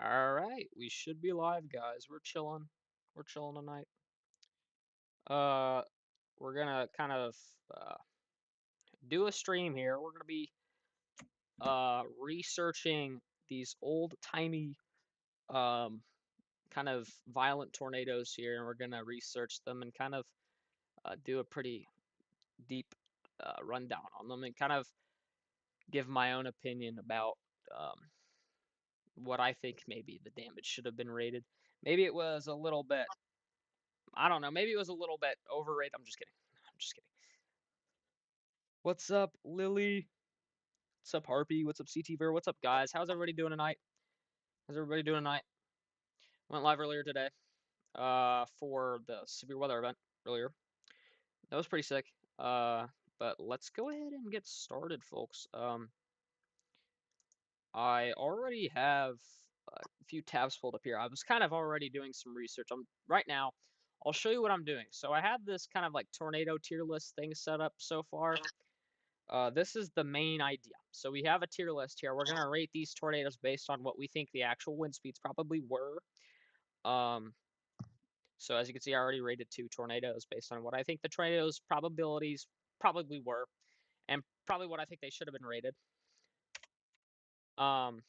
All right, we should be live, guys. We're chilling. We're chilling tonight. Uh, we're gonna kind of uh, do a stream here. We're gonna be researching these old-timey um kind of violent tornadoes here, and we're gonna research them and kind of do a pretty deep rundown on them and kind of give my own opinion about um, what I think maybe the damage should have been rated. Maybe it was a little bit. I don't know. Maybe it was a little bit overrated. I'm just kidding. I'm just kidding. What's up, Lily? What's up, Harpy? What's up, CTVer? What's up, guys? How's everybody doing tonight? How's everybody doing tonight? Went live earlier today for the severe weather event earlier. That was pretty sick. Uh, but let's go ahead and get started, folks. I already have a few tabs pulled up here. I was kind of already doing some research. Right now. I'll show you what I'm doing. So I have this kind of like tornado tier list thing set up so far. This is the main idea. So we have a tier list here. We're going to rate these tornadoes based on what we think the actual wind speeds probably were. Um, so as you can see, I already rated 2 tornadoes based on what I think the tornadoes' probabilities probably were, and probably what I think they should have been rated. Um,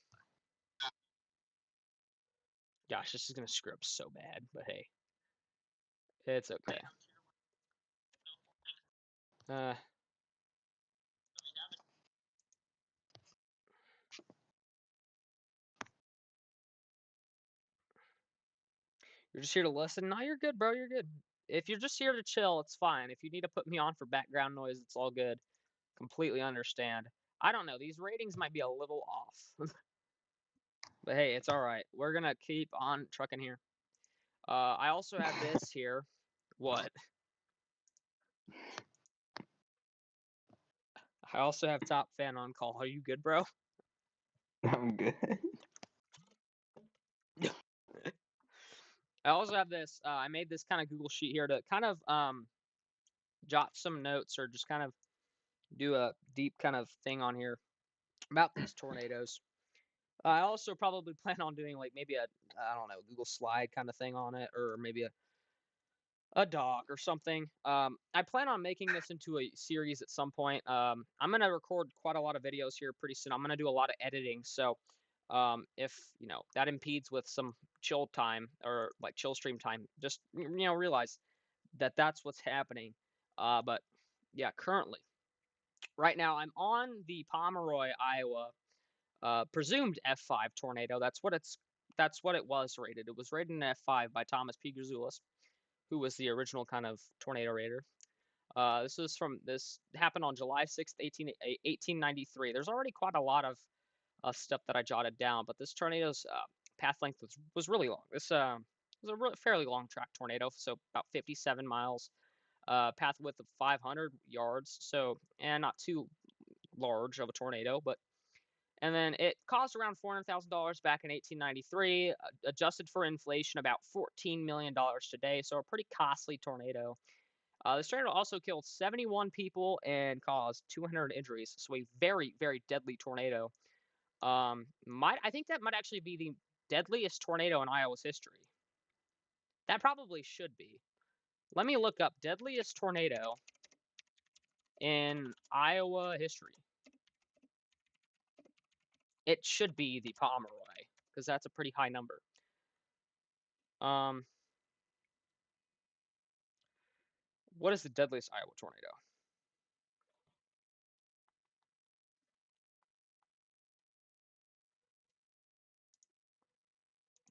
Gosh, this is going to screw up so bad, but hey, it's okay. Uh, you're just here to listen? No, you're good, bro. You're good. If you're just here to chill, it's fine. If you need to put me on for background noise, it's all good. Completely understand. I don't know. These ratings might be a little off. But hey, it's all right. We're gonna keep on trucking here. I also have this here. What? I also have Top Fan on call. Are you good, bro? I'm good. I also have this. I made this kind of Google sheet here to kind of jot some notes or just kind of do a deep kind of thing on here about these tornadoes. I also probably plan on doing like maybe a I don't know Google slide kind of thing on it, or maybe a doc or something. I plan on making this into a series at some point. I'm gonna record quite a lot of videos here pretty soon. I'm gonna do a lot of editing, so if that impedes with some chill time or like chill stream time, just realize that that's what's happening. But yeah, currently, right now, I'm on the Pomeroy, Iowa, presumed F5 tornado. That's what it was rated. It was rated an F5 by Thomas P. Grzoulis, who was the original kind of tornado raider. This happened on July 6th, 1893. There's already quite a lot of stuff that I jotted down, but this tornado's path length was really long. This was a really, fairly long track tornado, so about 57 miles. Path width of 500 yards, so and not too large of a tornado, but and then it cost around $400,000 back in 1893, adjusted for inflation, about $14 million today. So a pretty costly tornado. This tornado also killed 71 people and caused 200 injuries. So a very, very deadly tornado. I think that might actually be the deadliest tornado in Iowa's history. That probably should be. Let me look up deadliest tornado in Iowa history. It should be the Pomeroy because that's a pretty high number. Um, what is the deadliest Iowa tornado?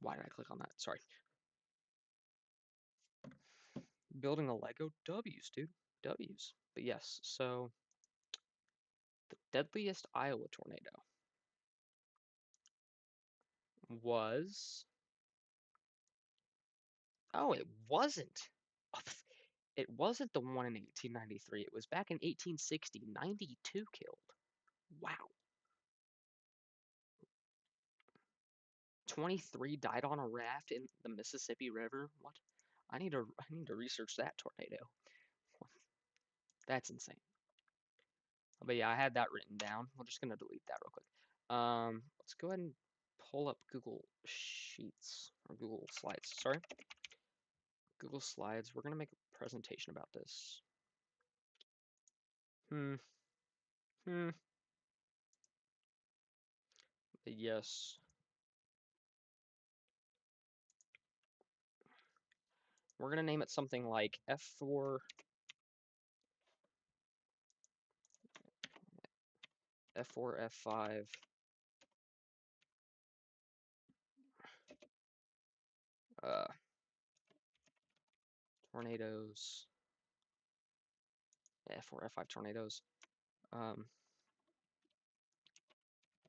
Why did I click on that? Sorry. Building a Lego W's, dude. W's. But yes, so the deadliest Iowa tornado was. Oh, it wasn't. It wasn't the one in 1893. It was back in 1860. 92 killed. Wow. 23 died on a raft in the Mississippi River. What? I need to research that tornado. That's insane. But yeah, I had that written down. We're just gonna delete that real quick. Let's go ahead and pull up Google Sheets or Google Slides. Sorry, Google Slides. We're gonna make a presentation about this. Yes. We're gonna name it something like F4, F5, tornadoes, F4, F5 tornadoes,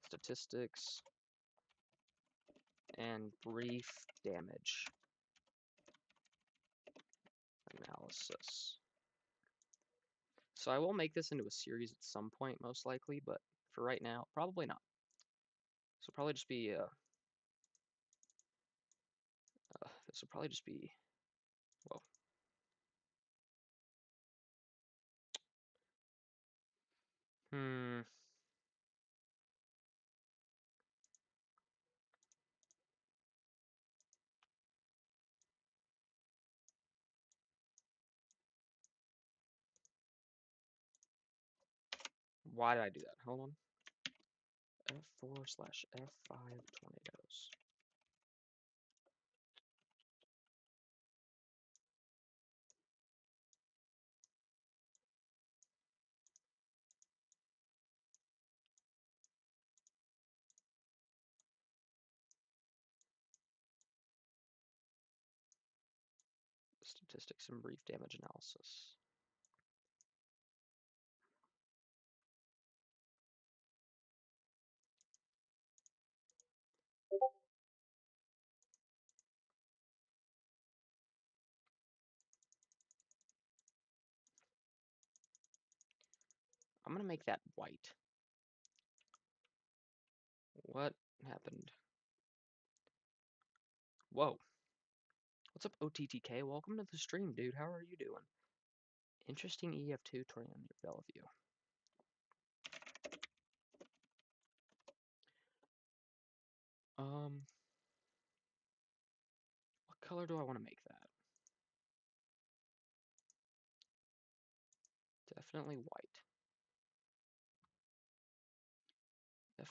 statistics, and brief damage analysis. So I will make this into a series at some point, most likely, but for right now, probably not. So probably just be, this will probably just be, well, why did I do that? Hold on. F4/F5 tornadoes. Statistics and brief damage analysis. I'm gonna make that white. What happened? Whoa. What's up, OTTK? Welcome to the stream, dude. How are you doing? Interesting EF2 tornado near Bellevue. What color do I want to make that? Definitely white.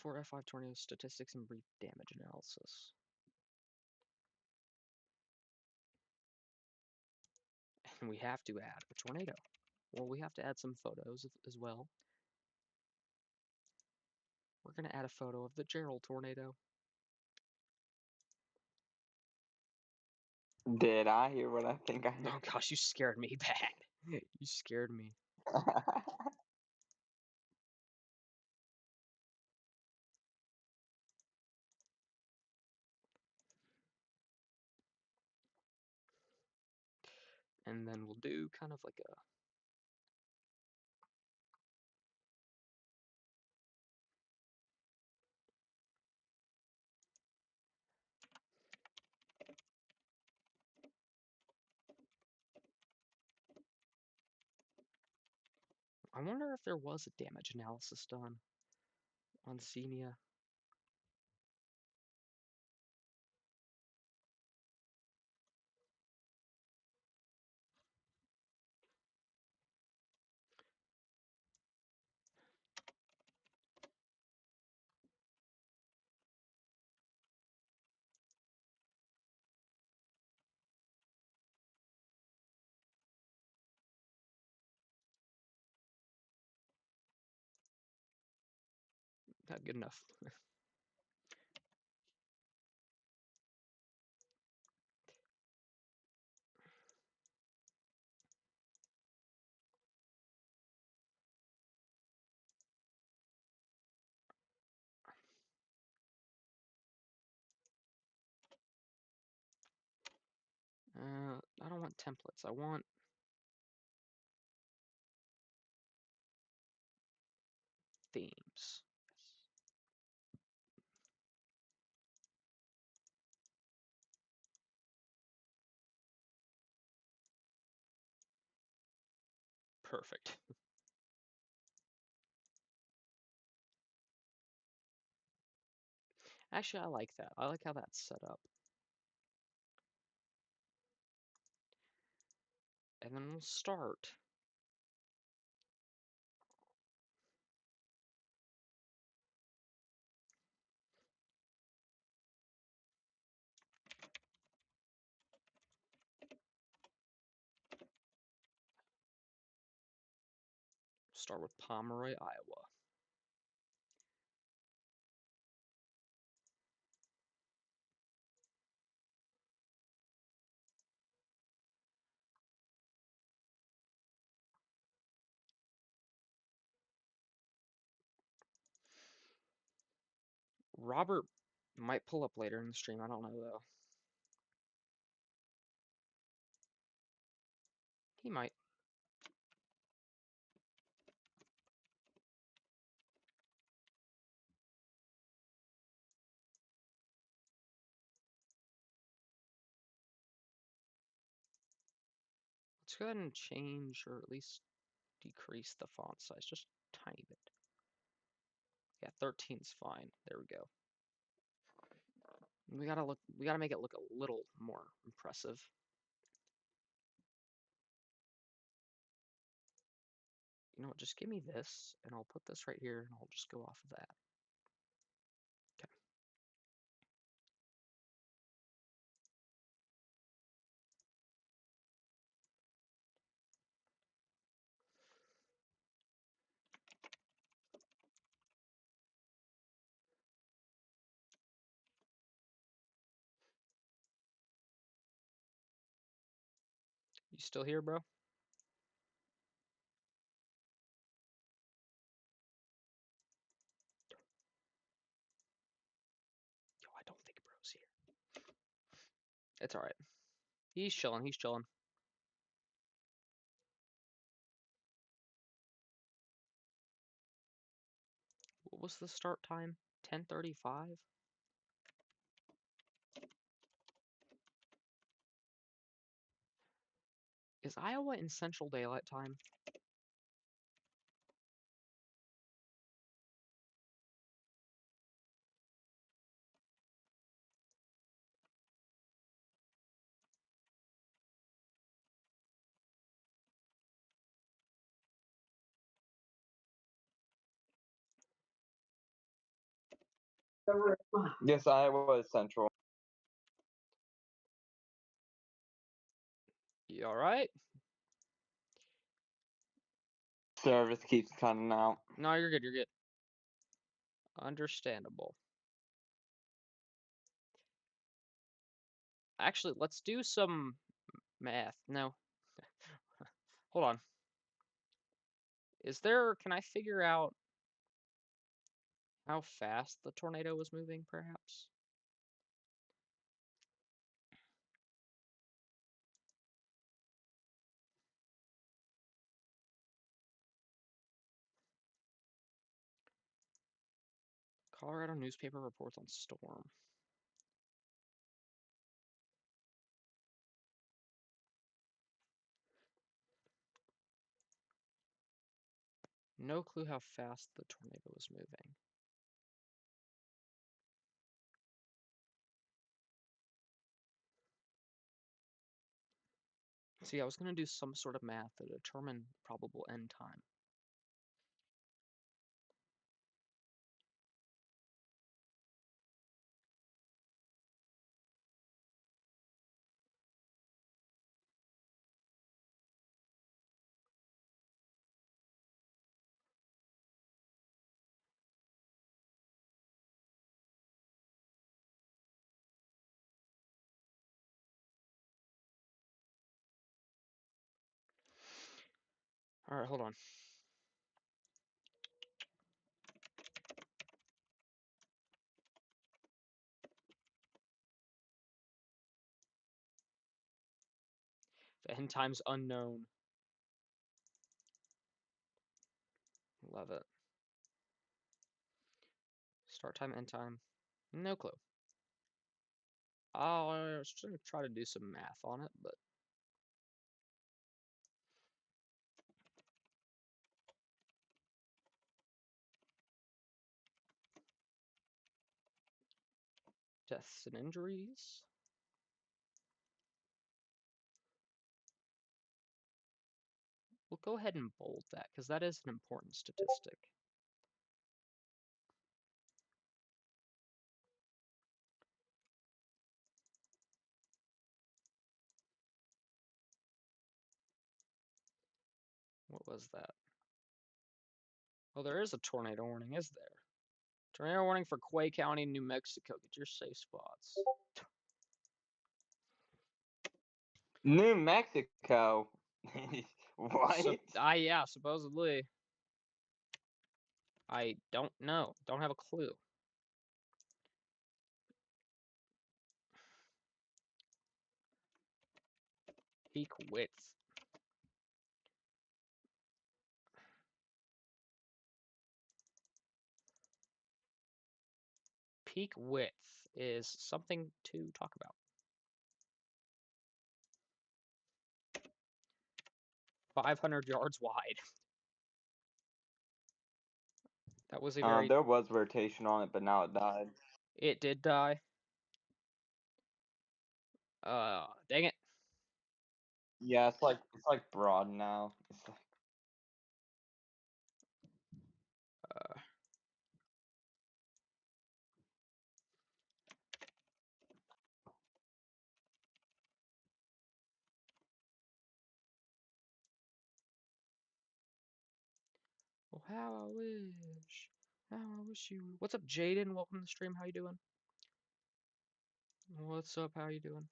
F4, F5 tornado statistics and brief damage analysis. And we have to add a tornado. Well, we have to add some photos as well. We're going to add a photo of the Gerald tornado. Did I hear what I think I heard? Oh gosh, you scared me bad. You scared me. And then we'll do kind of like a I wonder if there was a damage analysis done on Xenia. Not good enough. I don't want templates. I want themes. Perfect. Actually, I like that. I like how that's set up. And then we'll start. Start with Pomeroy, Iowa. Robert might pull up later in the stream. I don't know though. He might. Let's go ahead and change, or at least decrease the font size just a tiny bit. Yeah, 13's fine. There we go. We gotta make it look a little more impressive. You know what, just give me this, and I'll put this right here, and I'll just go off of that. Okay. You still here, bro? Yo, I don't think bro's here. It's alright. He's chilling, he's chilling. What was the start time? 10:35? Is Iowa in Central Daylight Time? Yes, Iowa is Central. You alright? Service keeps cutting out. No, you're good, you're good. Understandable. Actually, let's do some math. No. Hold on. Can I figure out how fast the tornado was moving, perhaps? Colorado newspaper reports on storm. No clue how fast the tornado was moving. See, I was going to do some sort of math to determine probable end time. Alright, hold on. The end time's unknown. Love it. Start time, end time. No clue. I was going to try to do some math on it, but Deaths and injuries. We'll go ahead and bold that because that is an important statistic. What was that? Oh, there is a tornado warning, is there? Tornado warning for Quay County, New Mexico. Get your safe spots. New Mexico. What? Yeah, supposedly. I don't know. Don't have a clue. Peak width. Peak width is something to talk about. 500 yards wide. That was a very... There was rotation on it, but now it died. It did die. Dang it. Yeah, it's like broad now. It's like Oh, how I wish. How I wish you... What's up, Jaden? Welcome to the stream. How you doing? What's up? How you doing?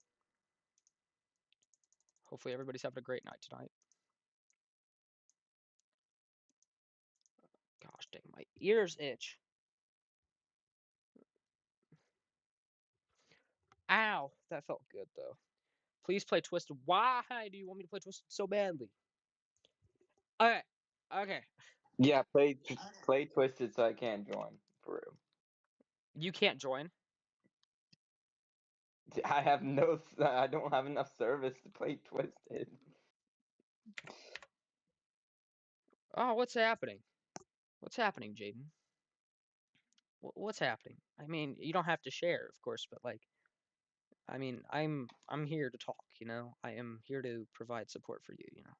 Hopefully everybody's having a great night tonight. Gosh dang, my ears itch. Ow, that felt good though. Please play Twisted. Why do you want me to play Twisted so badly? Okay, okay. yeah, play Twisted so I can't join for real. You can't join. I don't have enough service to play Twisted. Oh, what's happening? What's happening, Jaden? What's happening? I mean, you don't have to share, of course, but like, I mean, I'm here to talk, you know? I am here to provide support for you, you know?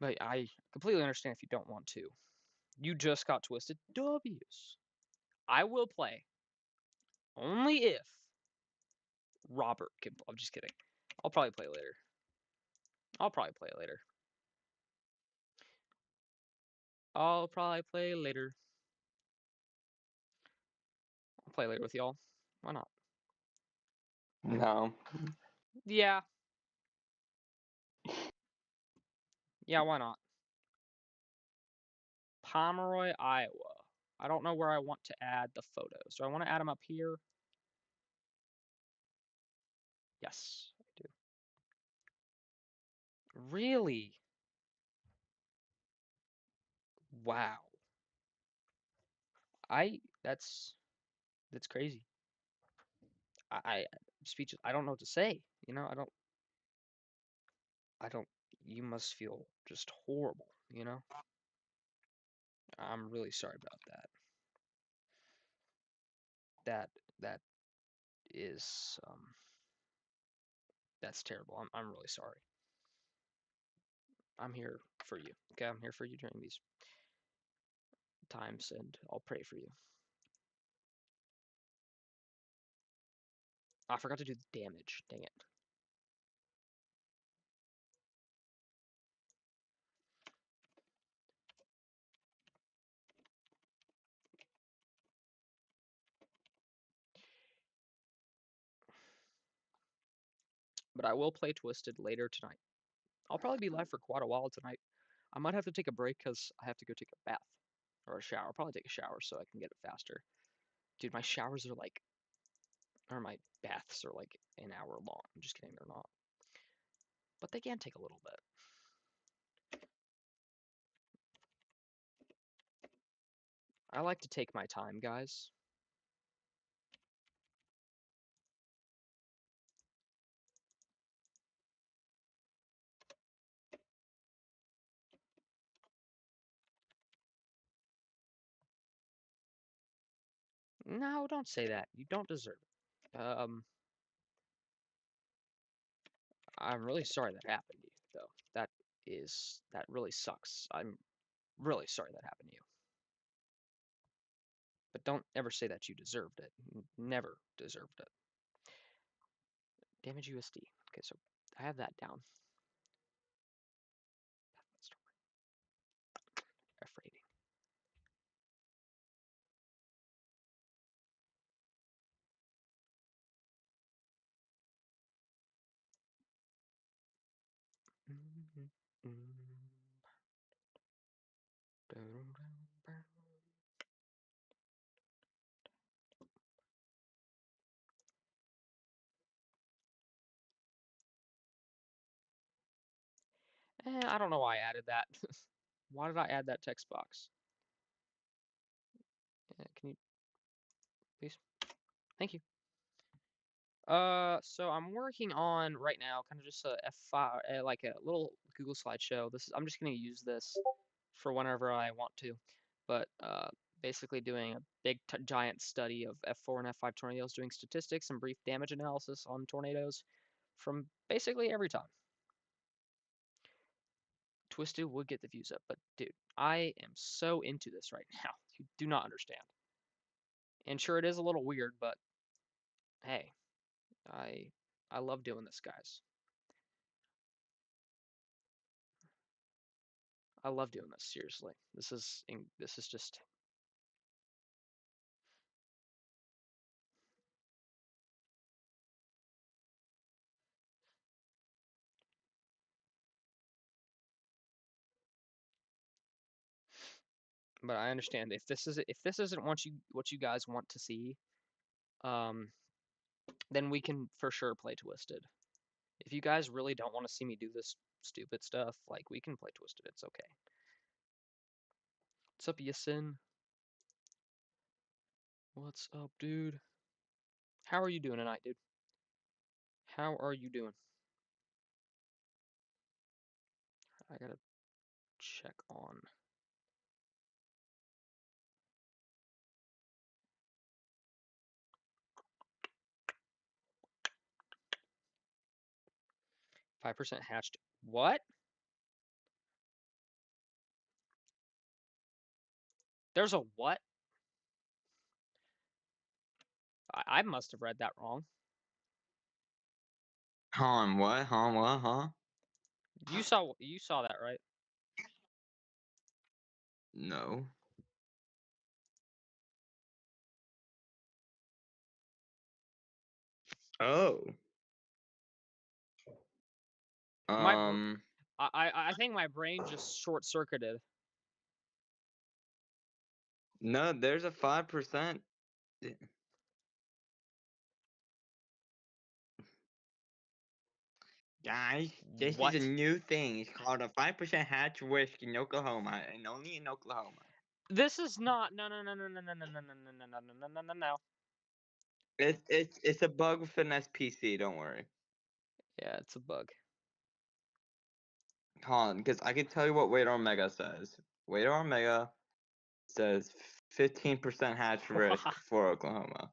But I completely understand if you don't want to. You just got Twisted W's. I will play only if Robert can. I'm just kidding. I'll probably play later. I'll probably play later. I'll play later with y'all. Why not? No. Yeah. Yeah, why not? Pomeroy, Iowa. I don't know where I want to add the photos. Do I want to add them up here? Yes, I do. Really? Wow. That's crazy. I'm speechless. I don't know what to say. You know, I don't, you must feel just horrible, you know? I'm really sorry about that. That is, that's terrible. I'm really sorry. I'm here for you. Okay, I'm here for you during these times, and I'll pray for you. I forgot to do the damage. Dang it. But I will play Twisted later tonight. I'll probably be live for quite a while tonight. I might have to take a break because I have to go take a bath or a shower. I'll probably take a shower so I can get it faster. Dude, my showers are like, or my baths are like an hour long. I'm just kidding, they're not. But they can take a little bit. I like to take my time, guys. No, don't say that. You don't deserve it. I'm really sorry that happened to you, though. That really sucks. I'm really sorry that happened to you. But don't ever say that you deserved it. Never deserved it. Damage USD. Okay, so I have that down. F rating. I don't know why I added that. Why did I add that text box? Can you please? Thank you. So I'm working on right now, kind of just a F5, like a little Google slideshow. I'm just gonna use this for whenever I want to, but basically doing a big giant study of F4 and F5 tornadoes, doing statistics and brief damage analysis on tornadoes from basically every time. Twisted would get the views up, but dude, I am so into this right now. You do not understand. And sure, it is a little weird, but hey, I love doing this, guys. I love doing this, seriously. This is just but I understand if this isn't what you guys want to see, um, then we can for sure play Twisted. If you guys really don't want to see me do this stupid stuff, like we can play Twisted. It's okay. What's up, Yasin? What's up, dude? How are you doing tonight, dude? How are you doing? I gotta check on. $5% hatched. What? There's a what? I must have read that wrong. What? Huh? You saw that, right? No. Oh. My I think my brain just short circuited. No, there's a 5%. Guys, this is What? a new thing. It's called a 5% hatch risk in Oklahoma, and only in Oklahoma. This is not no. It's a bug with an SPC. Don't worry. Yeah, it's a bug. Hold on, because I can tell you what Radar Omega says. Radar Omega says 15% hatch risk for Oklahoma.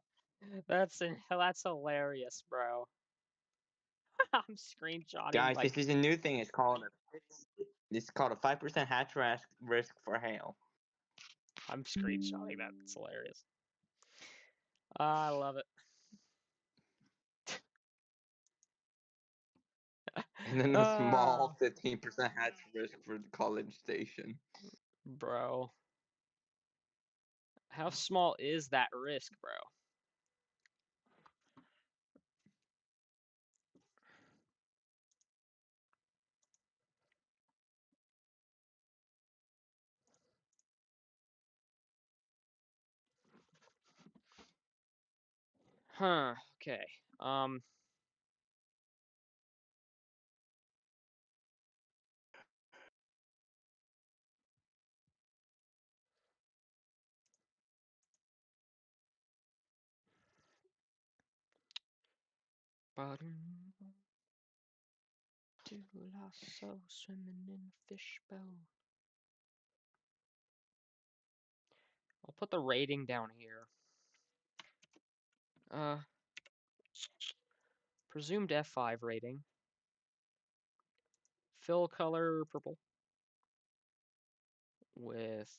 That's hilarious, bro. I'm screenshotting Guys, like this is a new thing. It's called a 5% hatch risk for hail. I'm screenshotting that. It's hilarious. I love it. And then a small 15% hatch risk for the College Station. Bro. How small is that risk, bro? Huh, okay. Do lasso swimming in a fishbowl. I'll put the rating down here. Uh, presumed F5 rating. Fill color purple with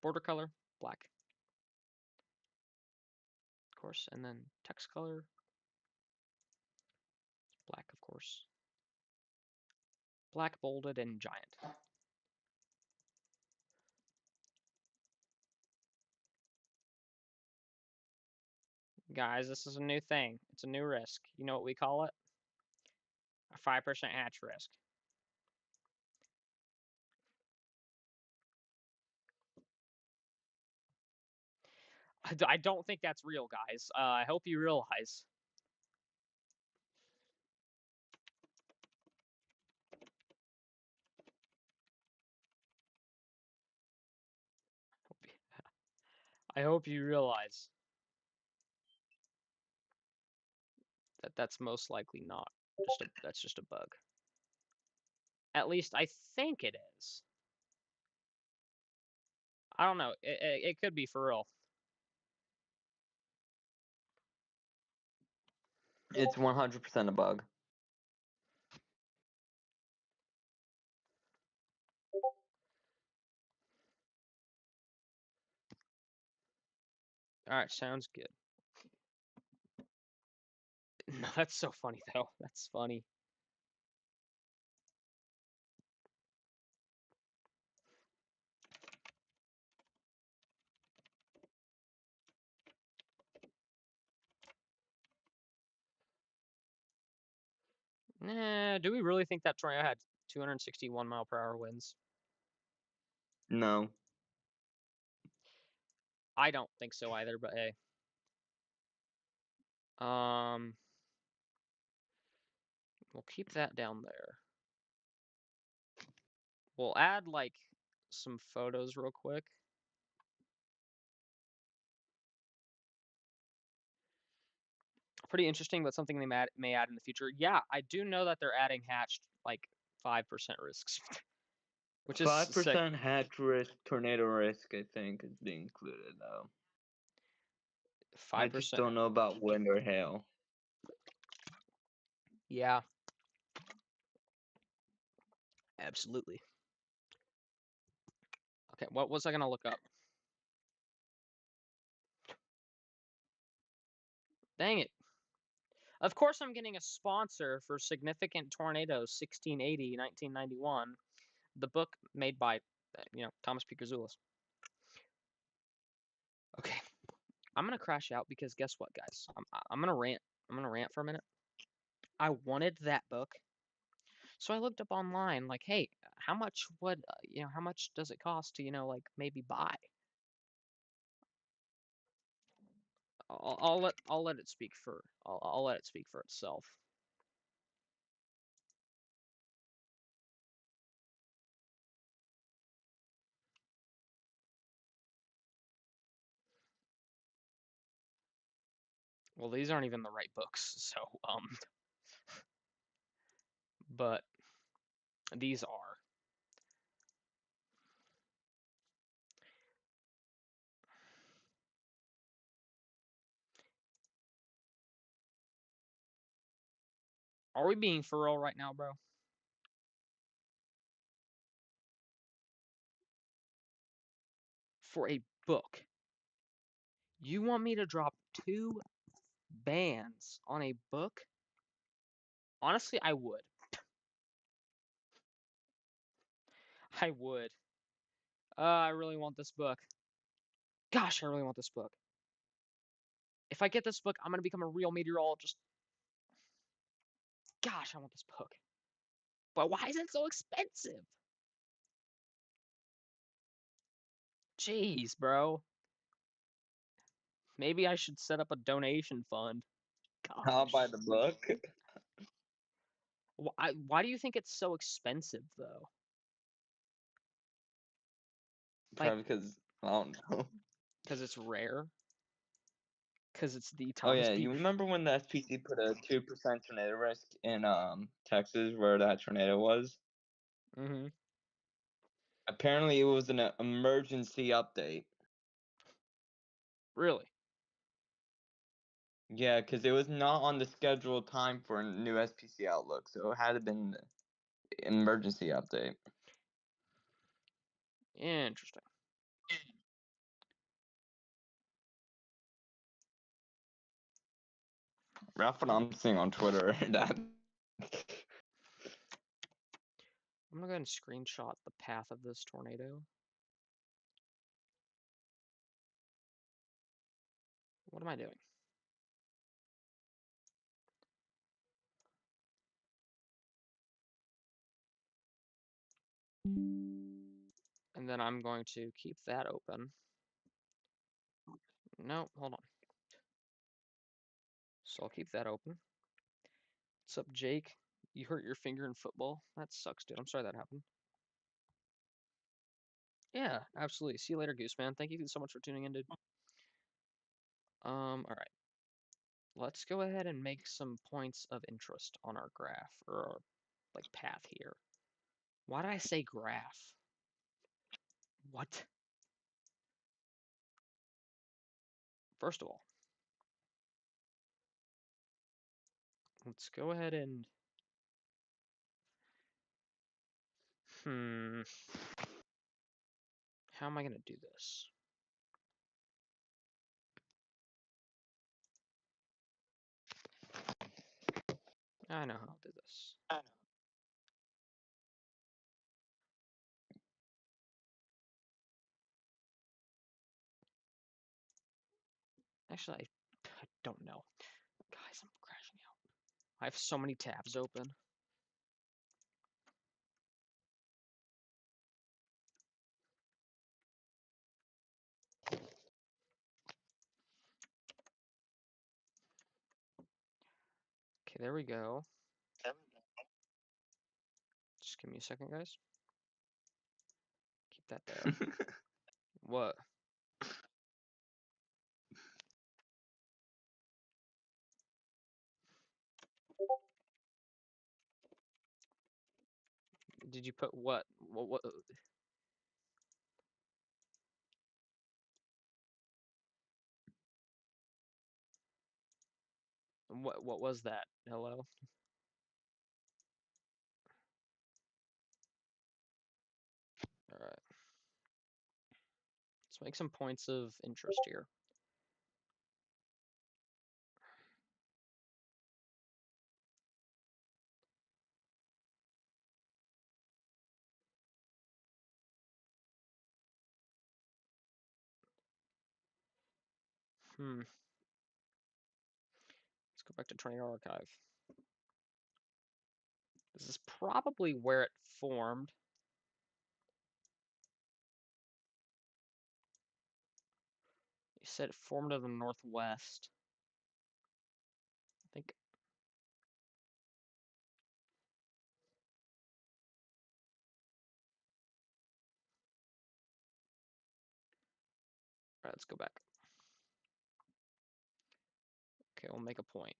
border color black, of course, and then text color black, of course. Black bolded and giant. Guys, this is a new thing. It's a new risk. You know what we call it? A 5% hatch risk. I don't think that's real, guys. I hope you realize. I hope you realize that that's most likely not. That's just a bug. At least I think it is. I don't know. It could be for real. It's 100% a bug. All right, sounds good. No, that's so funny though. That's funny. Nah, do we really think that tornado had 261 mile per hour winds? No. I don't think so either, but hey. We'll keep that down there. We'll add like some photos real quick. Pretty interesting, but something they may add in the future. Yeah, I do know that they're adding hatched like 5% risks, which is sick. 5% hatch risk, tornado risk, I think, is being included, though. 5%. I just don't know about wind or hail. Yeah. Absolutely. Okay, what was I gonna look up? Dang it. Of course I'm getting a sponsor for Significant Tornadoes 1680, 1991, the book made by, Thomas P. Grzoulis. Okay, I'm gonna crash out because guess what, guys? I'm gonna rant. I'm gonna rant for a minute. I wanted that book, so I looked up online, like, hey, how much would how much does it cost to like maybe buy? I'll let it speak for I'll let it speak for itself. Well, these aren't even the right books, so but these are. Are we being for real right now, bro? For a book. You want me to drop 2 bands on a book? Honestly, I would. I would. I really want this book. Gosh, I really want this book. If I get this book, I'm going to become a real meteorologist. Gosh, I want this book. But why is it so expensive? Jeez, bro. Maybe I should set up a donation fund. I'll buy Gosh. the book. Why do you think it's so expensive, though? Probably because, I don't know. Because it's rare? Because it's the Oh Thomas yeah, P. you remember when the SPC put a 2% tornado risk in Texas where that tornado was? Mm-hmm. Apparently it was an emergency update. Really? Yeah, because it was not on the scheduled time for a new SPC Outlook, so it had to been the emergency update. Interesting. That's what I'm seeing on Twitter. That I'm gonna go ahead and screenshot the path of this tornado. What am I doing? And then I'm going to keep that open. No, hold on. So I'll keep that open. What's up, Jake? You hurt your finger in football? That sucks, dude. I'm sorry that happened. Yeah, absolutely. See you later, Gooseman. Thank you so much for tuning in, dude. All right. Let's go ahead and make some points of interest on our graph or our like path here. Why did I say graph? What? First of all, let's go ahead and how am I gonna do this? I know how I'll do this. Actually, I don't know. Guys, I'm crashing out. I have so many tabs open. Okay, there we go. Just give me a second, guys. Keep that there. What? Did you put what? What? What was that? Hello? All right. Let's make some points of interest here. Let's go back to Tornado Archive. This is probably where it formed. You said it formed to the northwest. I think. All right, let's go back. Okay, we'll make a point.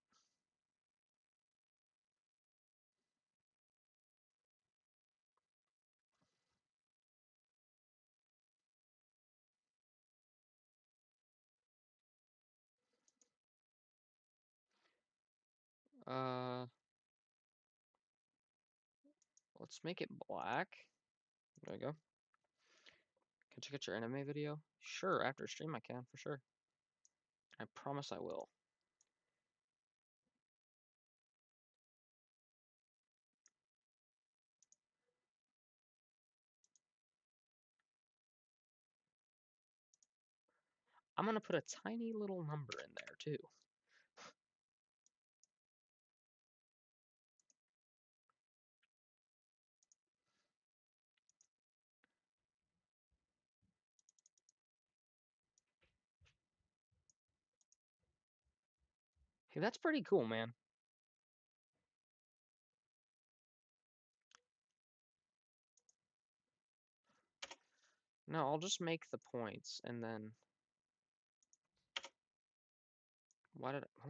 Let's make it black. There we go. Can you check out your anime video? Sure, after stream I can, for sure. I promise I will. I'm gonna put a tiny little number in there too. Hey, that's pretty cool, man. No, I'll just make the points and then. Why did I?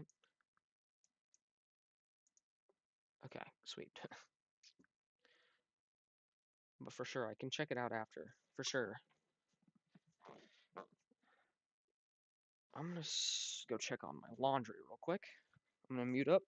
Okay, sweet. But for sure, I can check it out after. For sure. I'm gonna go check on my laundry real quick. I'm gonna mute up.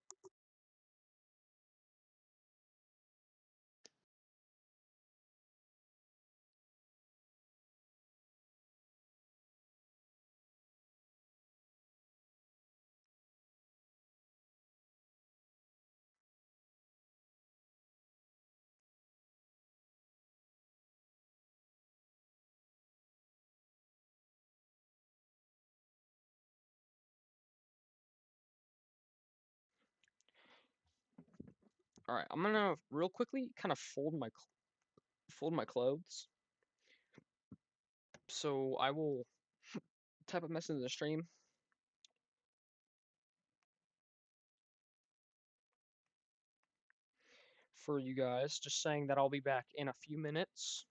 All right, I'm gonna real quickly kind of fold my clothes. So I will type a message in the stream for you guys, just saying that I'll be back in a few minutes.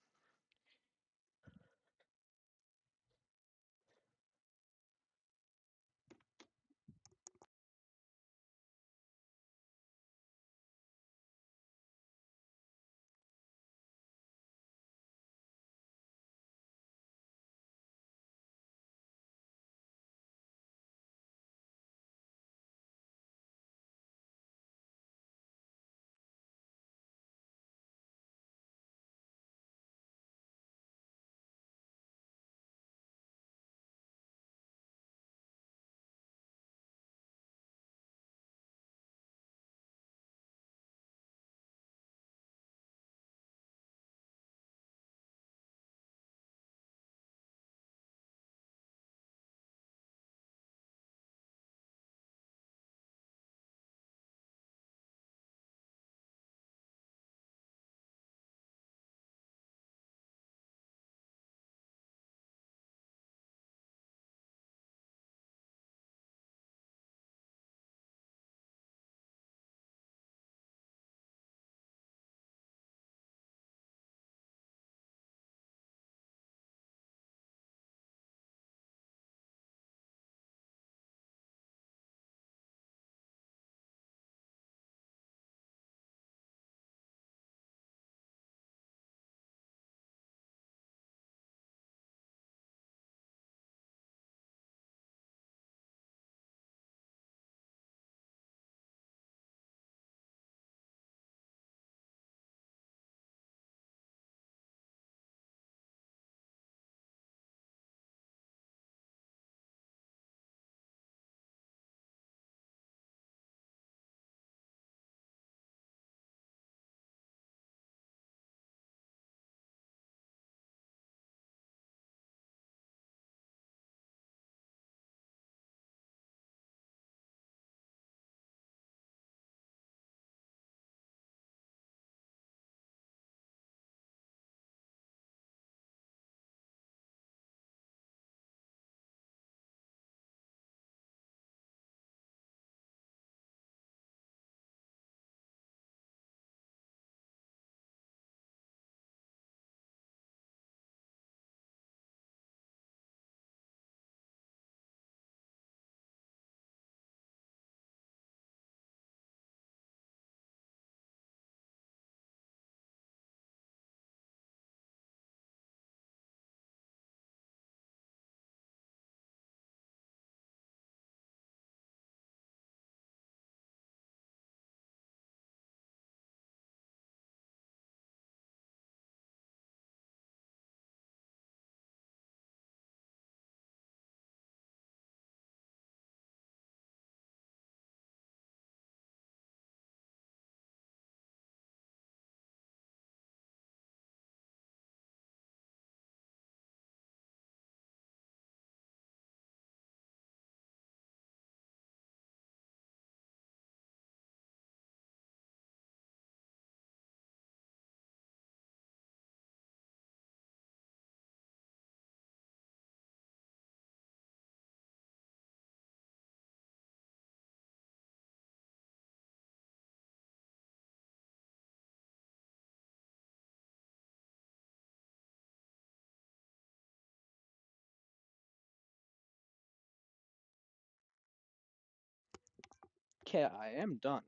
Okay, I am done.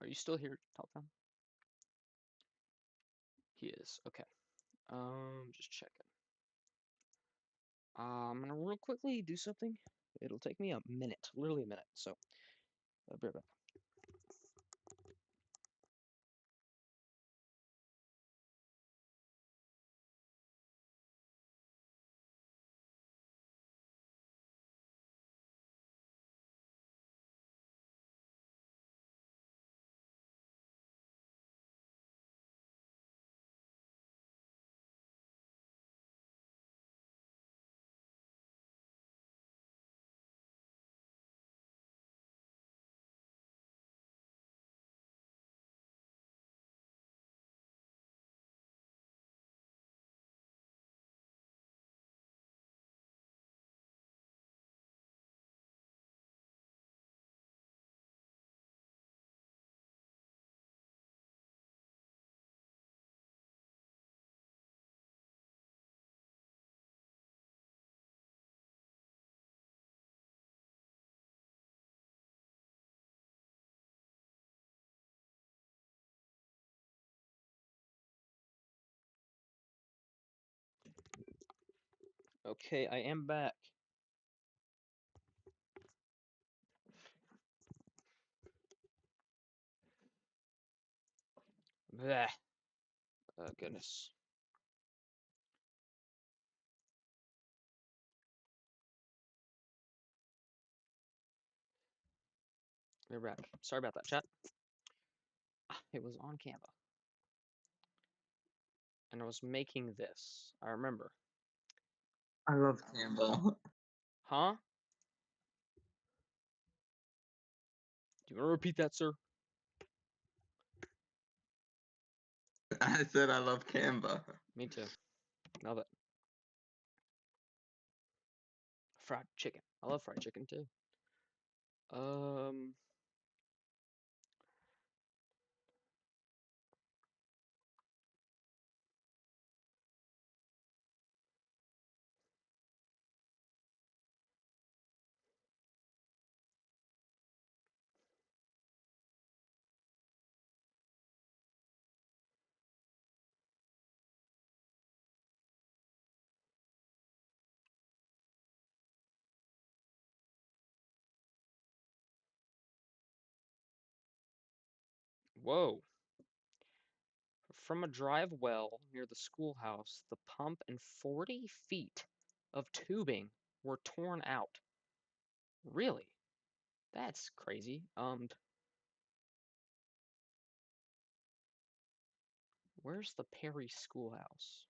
Are you still here, Top? He is. Okay. Just checking. I'm gonna real quickly do something. It'll take me a minute, literally a minute. So, be right back. Okay, I am back. Bleh. Oh, goodness. We're back. Sorry about that, chat. It was on Canva. And I was making this. I remember. I love Canva. Huh? Do you want to repeat that, sir? I said I love Canva. Me too. Love it. Fried chicken. I love fried chicken too. Whoa. From a drive well near the schoolhouse, the pump and 40 feet of tubing were torn out. Really? That's crazy. Where's the Perry Schoolhouse?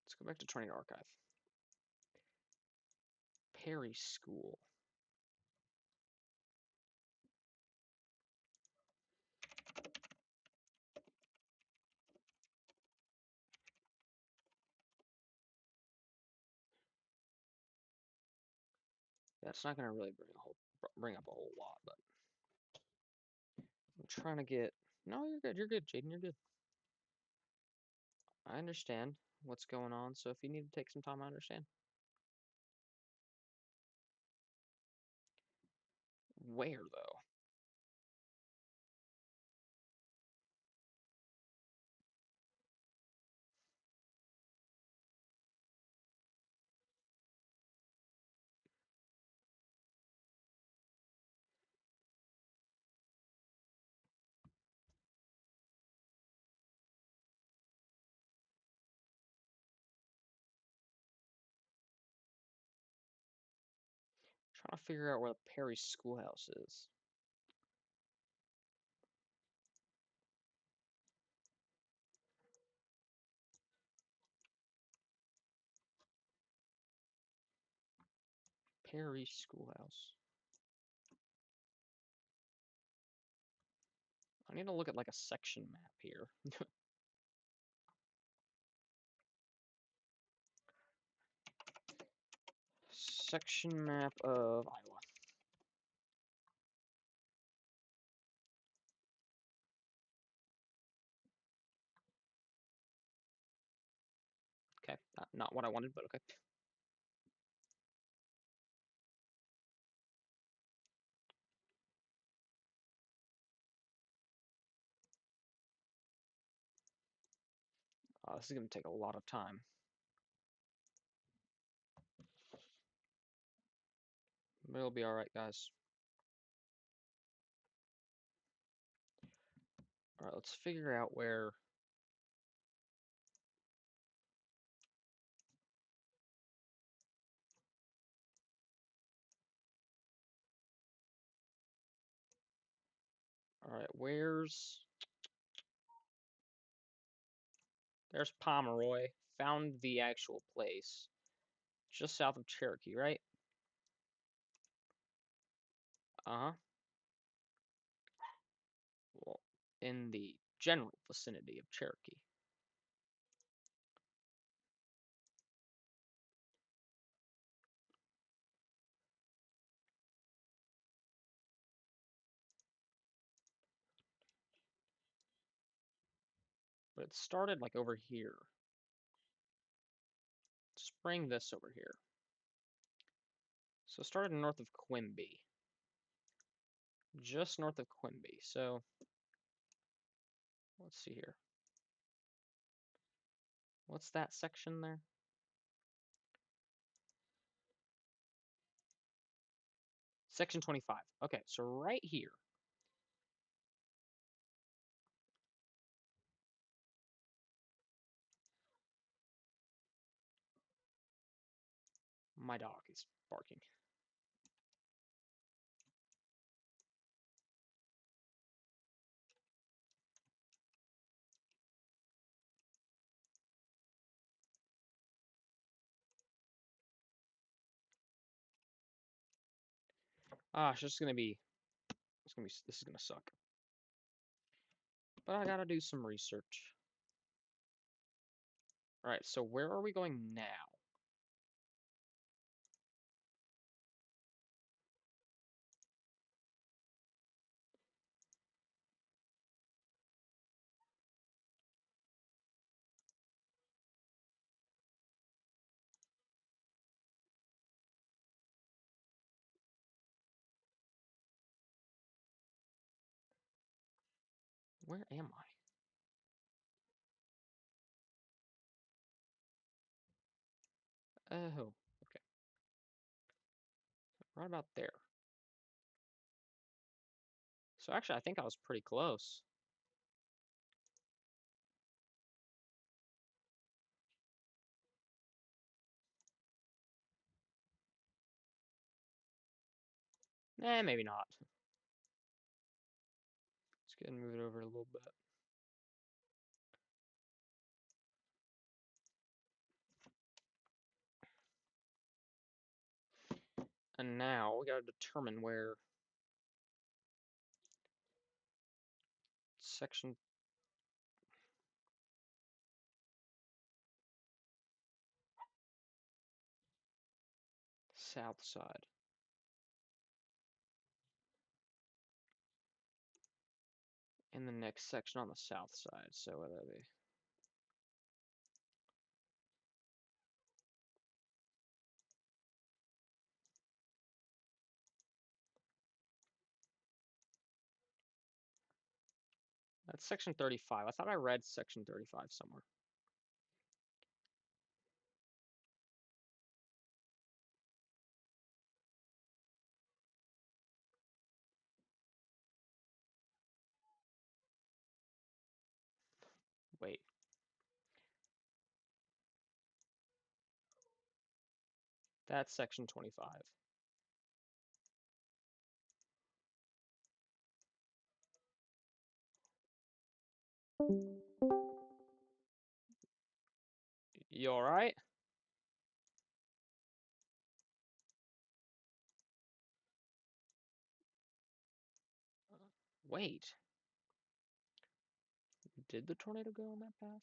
Let's go back to Tornado Archive. Perry School. That's not gonna really bring up a whole lot, but I'm trying to get. No, you're good. You're good, Jaden. You're good. I understand what's going on. So if you need to take some time, I understand. Where though? Trying to figure out where the Perry Schoolhouse is. Perry Schoolhouse. I need to look at like a section map here. Section map of Iowa. Okay, not what I wanted, but okay. This is gonna take a lot of time. But it'll be alright, guys. Alright, let's figure out where... Alright, where's... There's Pomeroy. Found the actual place. Just south of Cherokee, right? Uh-huh. Well, in the general vicinity of Cherokee. But it started like over here. Let's bring this over here. So it started north of Quimby. Just north of Quimby. So let's see here. What's that section there? Section 25. Okay, so right here. My dog is barking. Ah, it's just gonna be, this is gonna suck. But I gotta do some research. Alright, so where are we going now? Where am I? Oh, okay. Right about there. So actually, I think I was pretty close. Eh, maybe not. Let's go ahead and move it over a little bit. And now we gotta determine where section south side. In the next section on the south side. So what would that be? That's section 35. I thought I read section 35 somewhere. Wait. That's section 25. You alright? Wait. Did the tornado go on that path?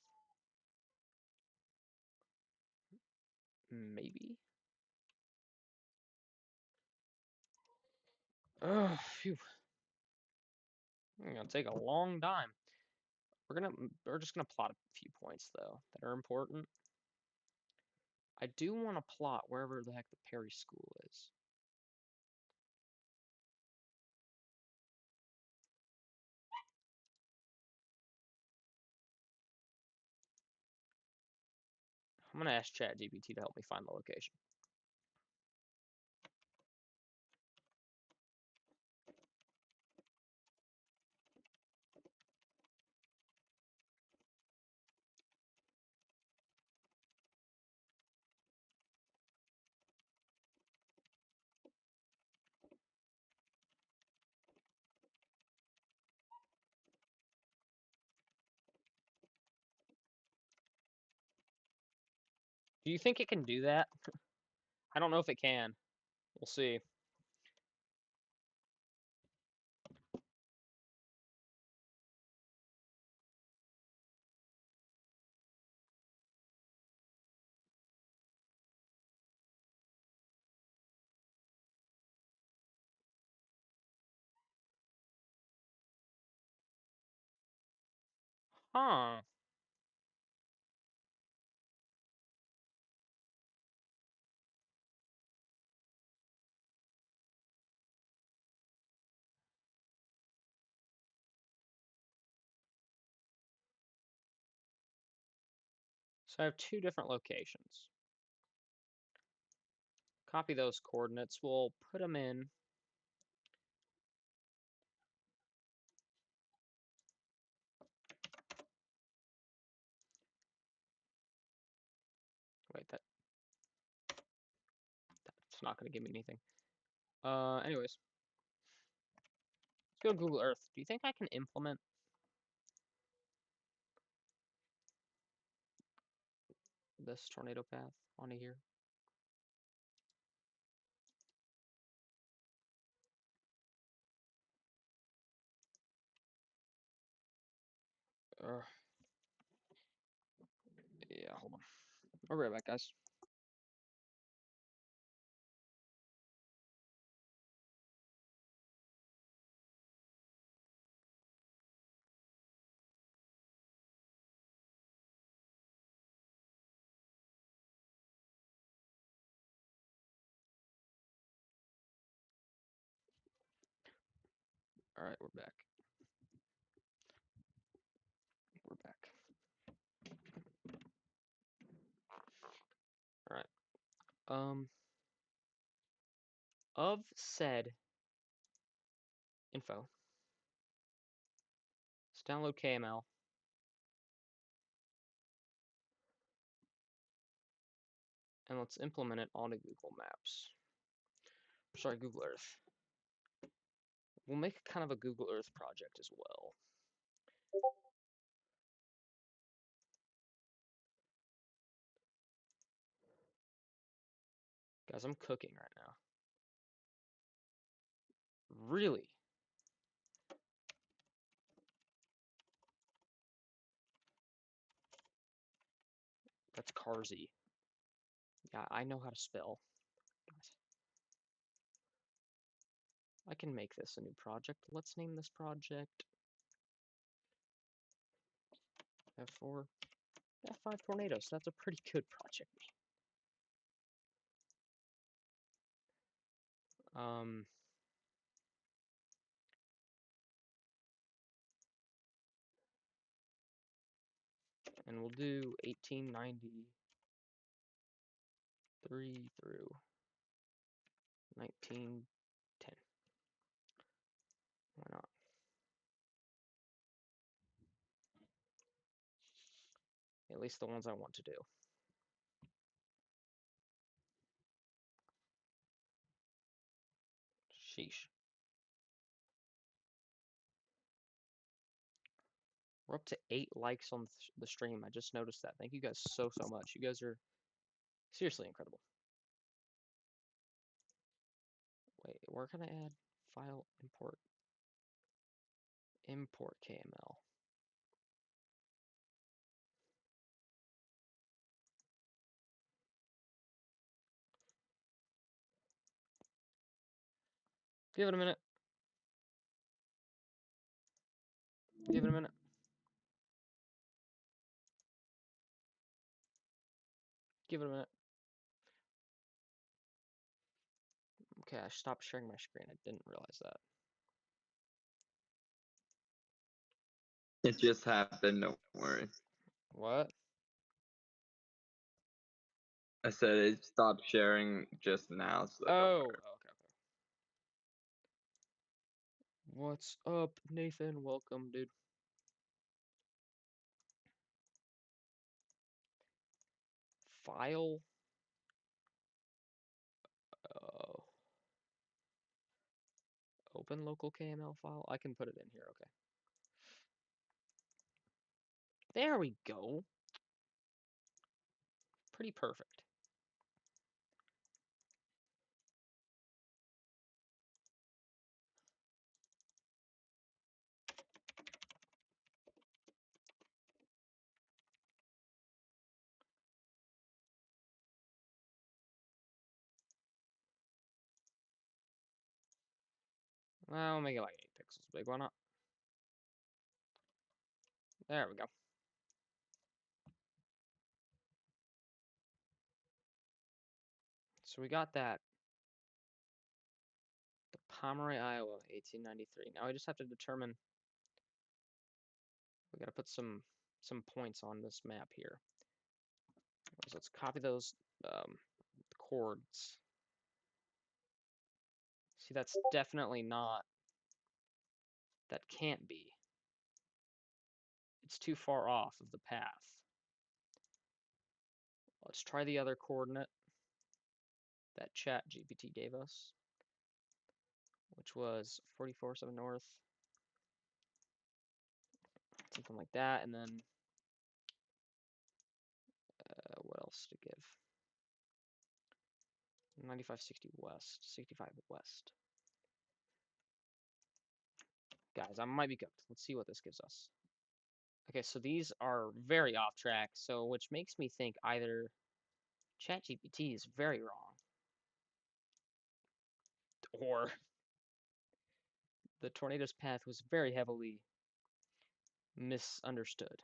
Maybe. Oh, phew. It's gonna take a long time. We're just gonna plot a few points though that are important. I do want to plot wherever the heck the Perry School is. I'm gonna ask ChatGPT to help me find the location. Do you think it can do that? I don't know if it can. We'll see. Huh. So I have two different locations. Copy those coordinates. We'll put them in. Wait, that's not going to give me anything. Anyways. Let's go to Google Earth. Do you think I can implement this tornado path onto here? Yeah, hold on. I'll be right back, guys. All right, we're back. We're back. All right. Of said info, let's download KML. And let's implement it onto Google Maps. Sorry, Google Earth. We'll make kind of a Google Earth project as well. Guys, I'm cooking right now. Really? That's Carzy. Yeah, I know how to spell. I can make this a new project. Let's name this project F4, F5 Tornadoes. That's a pretty good project name. And we'll do 1893 through 1910. Why not? At least the ones I want to do. Sheesh. We're up to 8 likes on the stream. I just noticed that. Thank you guys so much. You guys are seriously incredible. Wait, we're gonna add file import KML. Give it a minute. Give it a minute. Give it a minute. Okay, I stopped sharing my screen. I didn't realize that. It just happened, don't worry. What? I said it stopped sharing just now, so don't Oh, worry. okay. What's up, Nathan? Welcome, dude. File. Oh. Open local KML file. I can put it in here. Okay. There we go. Pretty perfect. Well, I'll make it like 8 pixels big. Why not? There we go. So we got that. The Pomeroy, Iowa, 1893. Now we just have to determine. We got to put some points on this map here. So let's copy those chords. See, that's definitely not. That can't be. It's too far off of the path. Let's try the other coordinate that ChatGPT gave us, which was 44.7 north, something like that, and then what else to give? 9560 west, 65 west. Guys, I might be cooked. Let's see what this gives us. Okay, so these are very off track, so which makes me think either ChatGPT is very wrong, or the tornado's path was very heavily misunderstood.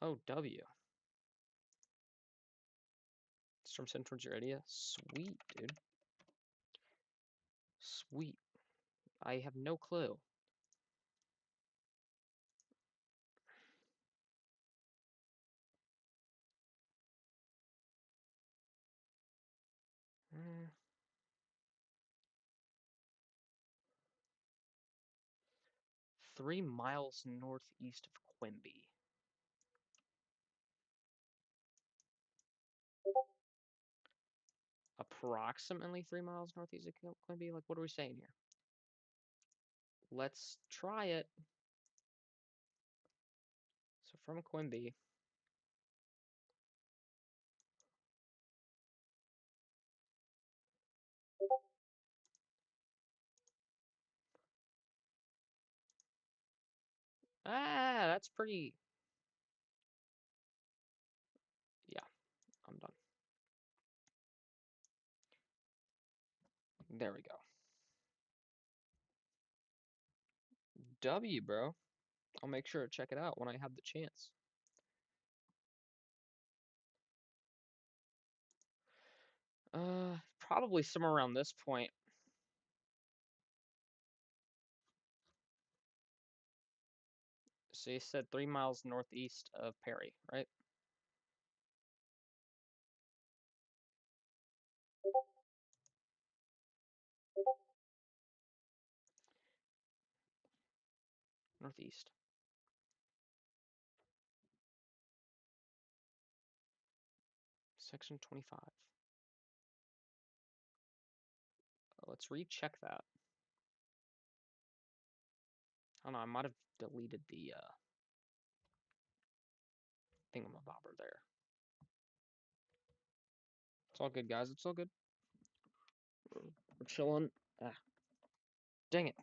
Oh, W. Storm sent towards your area? Sweet, dude. Sweet. I have no clue. Mm. 3 miles northeast of Quimby. Approximately 3 miles northeast of Quimby? Like, what are we saying here? Let's try it. So from Quimby. Ah, that's pretty. Yeah, I'm done. There we go. W, bro. I'll make sure to check it out when I have the chance. Probably somewhere around this point. So you said 3 miles northeast of Perry, right? Northeast. Section 25. Let's recheck that. I don't know, I might have deleted the thingamabobber there. It's all good, guys. It's all good. We're chilling. Ah, dang it.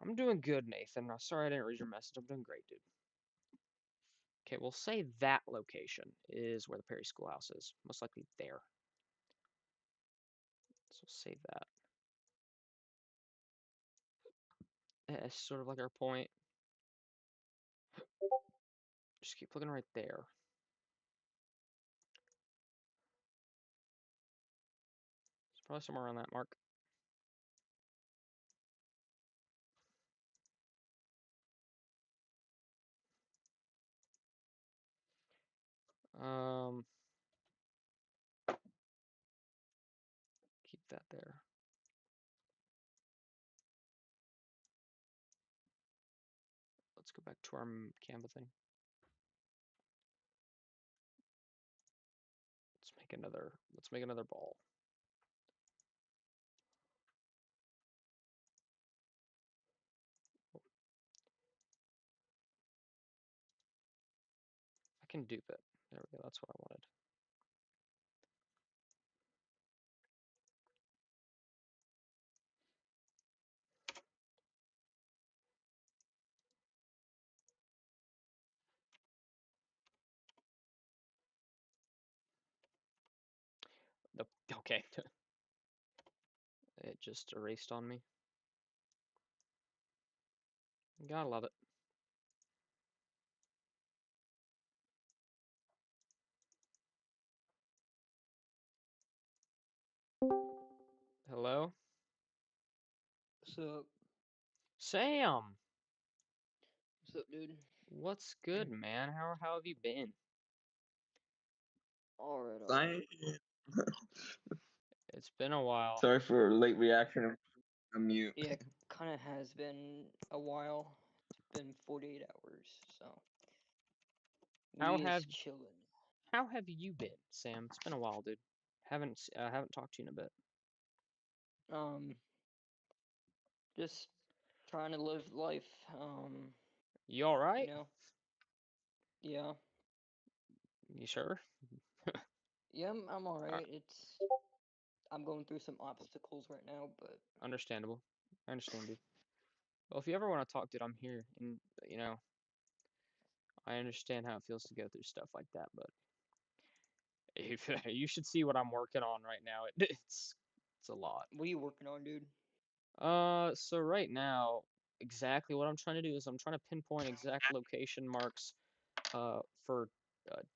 I'm doing good, Nathan. Sorry I didn't read your message. I'm doing great, dude. Okay, we'll say that location is where the Perry Schoolhouse is. Most likely there. So save that. It's sort of like our point. Just keep looking right there. It's probably somewhere around that mark. Um, keep that there. Let's go back to our Canva thing. Let's make another ball. I can dupe it. There we go. That's what I wanted. Okay. It just erased on me. Gotta love it. Hello? What's up? Sam! What's up, dude? What's good, man? How have you been? Alright, Fine. It's been a while. Sorry for late reaction. I'm mute. Yeah, it kind of has been a while. It's been 48 hours, so How we have is chilling. how have you been, Sam? It's been a while, dude. Haven't talked to you in a bit. Um, just trying to live life. You all You right? know. Yeah, You sure? yeah, I'm All right. alright. I'm going through some obstacles right now, but Understandable. I understand, dude. Well, if you ever want to talk, dude, I'm here. And you know, I understand how it feels to go through stuff like that, but if, you should see what I'm working on right now. It's a lot. what are you working on, dude? So right now, exactly what I'm trying to do is I'm trying to pinpoint exact location marks for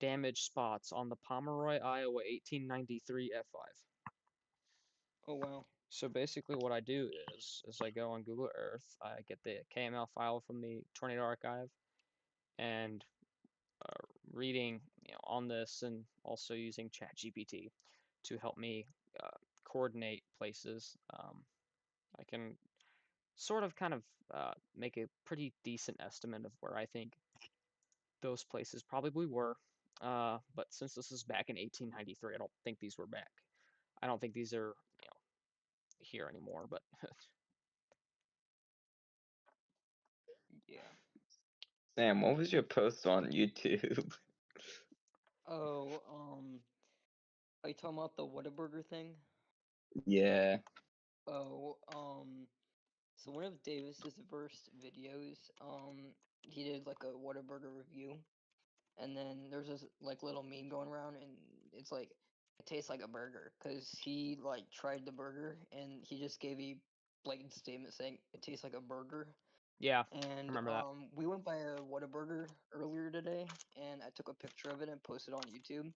damage spots on the Pomeroy, Iowa 1893 F5. Oh wow. So basically what I do is I go on Google Earth, I get the KML file from the Tornado Archive, and reading on this and also using ChatGPT to help me uh, coordinate places. I can sort of kind of make a pretty decent estimate of where I think those places probably were. But since this is back in 1893, I don't think these were back. I don't think these are here anymore. But Yeah. Sam, what was your post on YouTube? Oh, are you talking about the Whataburger thing? Yeah. Oh, so one of Davis's first videos, he did like a Whataburger review, and then there's this like little meme going around, and it's like it tastes like a burger, cause he like tried the burger and he just gave a blatant statement saying it tastes like a burger. yeah, I And remember that. we went by a Whataburger earlier today, and I took a picture of it and posted on YouTube,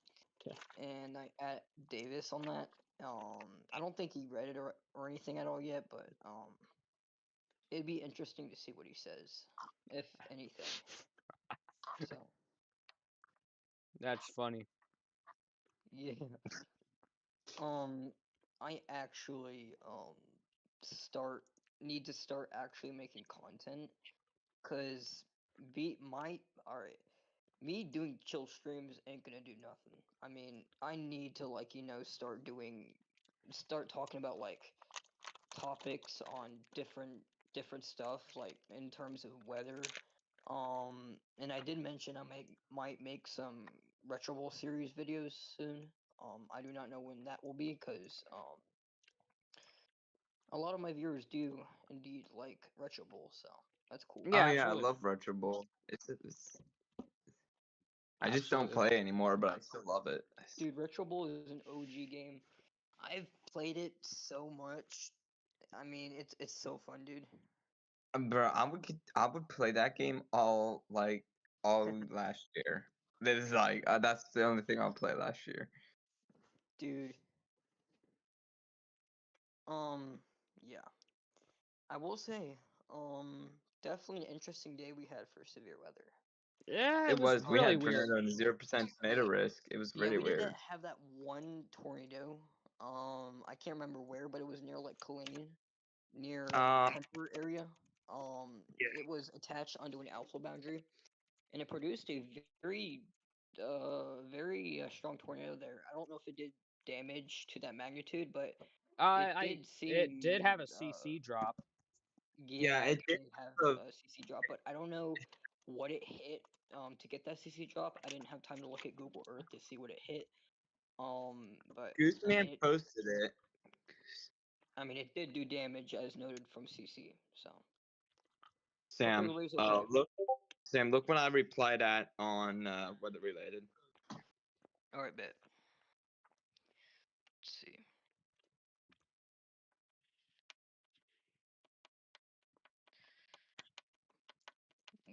Okay. and I at Davis on that. I don't think he read it or anything at all yet, but it'd be interesting to see what he says, if anything. So That's funny. yeah. Um, I actually start need to start actually making content, cause be my alright. Me doing chill streams ain't gonna do nothing. I mean, I need to like start talking about like topics on different stuff like in terms of weather. And I did mention might make some Retro Bowl series videos soon. I do not know when that will be because a lot of my viewers do indeed like Retro Bowl, so that's cool. Yeah, Oh yeah, I absolutely, love Retro Bowl. I just don't absolutely. play anymore, but I still love it. Dude, Retro Bowl is an OG game. I've played it so much. I mean, it's so fun, dude. Bro, I would play that game all last year. This is like that's the only thing I'll play last year. Dude, yeah. I will say, definitely an interesting day we had for severe weather. Yeah, It it was was. We really had weird. tornado and 0% tomato risk. It was Yeah, really we did weird. have that one tornado. I can't remember where, but it was near like Killeen, near Um, Comfort area. It was attached onto an alpha boundary, and it produced a very strong tornado there. I don't know if it did damage to that magnitude, but it did It did seem have a CC drop. Yeah, yeah, it it did. did have So, a CC drop, but I don't know what it hit to get that CC drop. I didn't have time to look at Google Earth to see what it hit. But Gooseman posted it. I mean, it did do damage as noted from CC. So Sam, hopefully Ray's okay. look, Sam, look when I replied at on weather related. All right, bet. Let's see.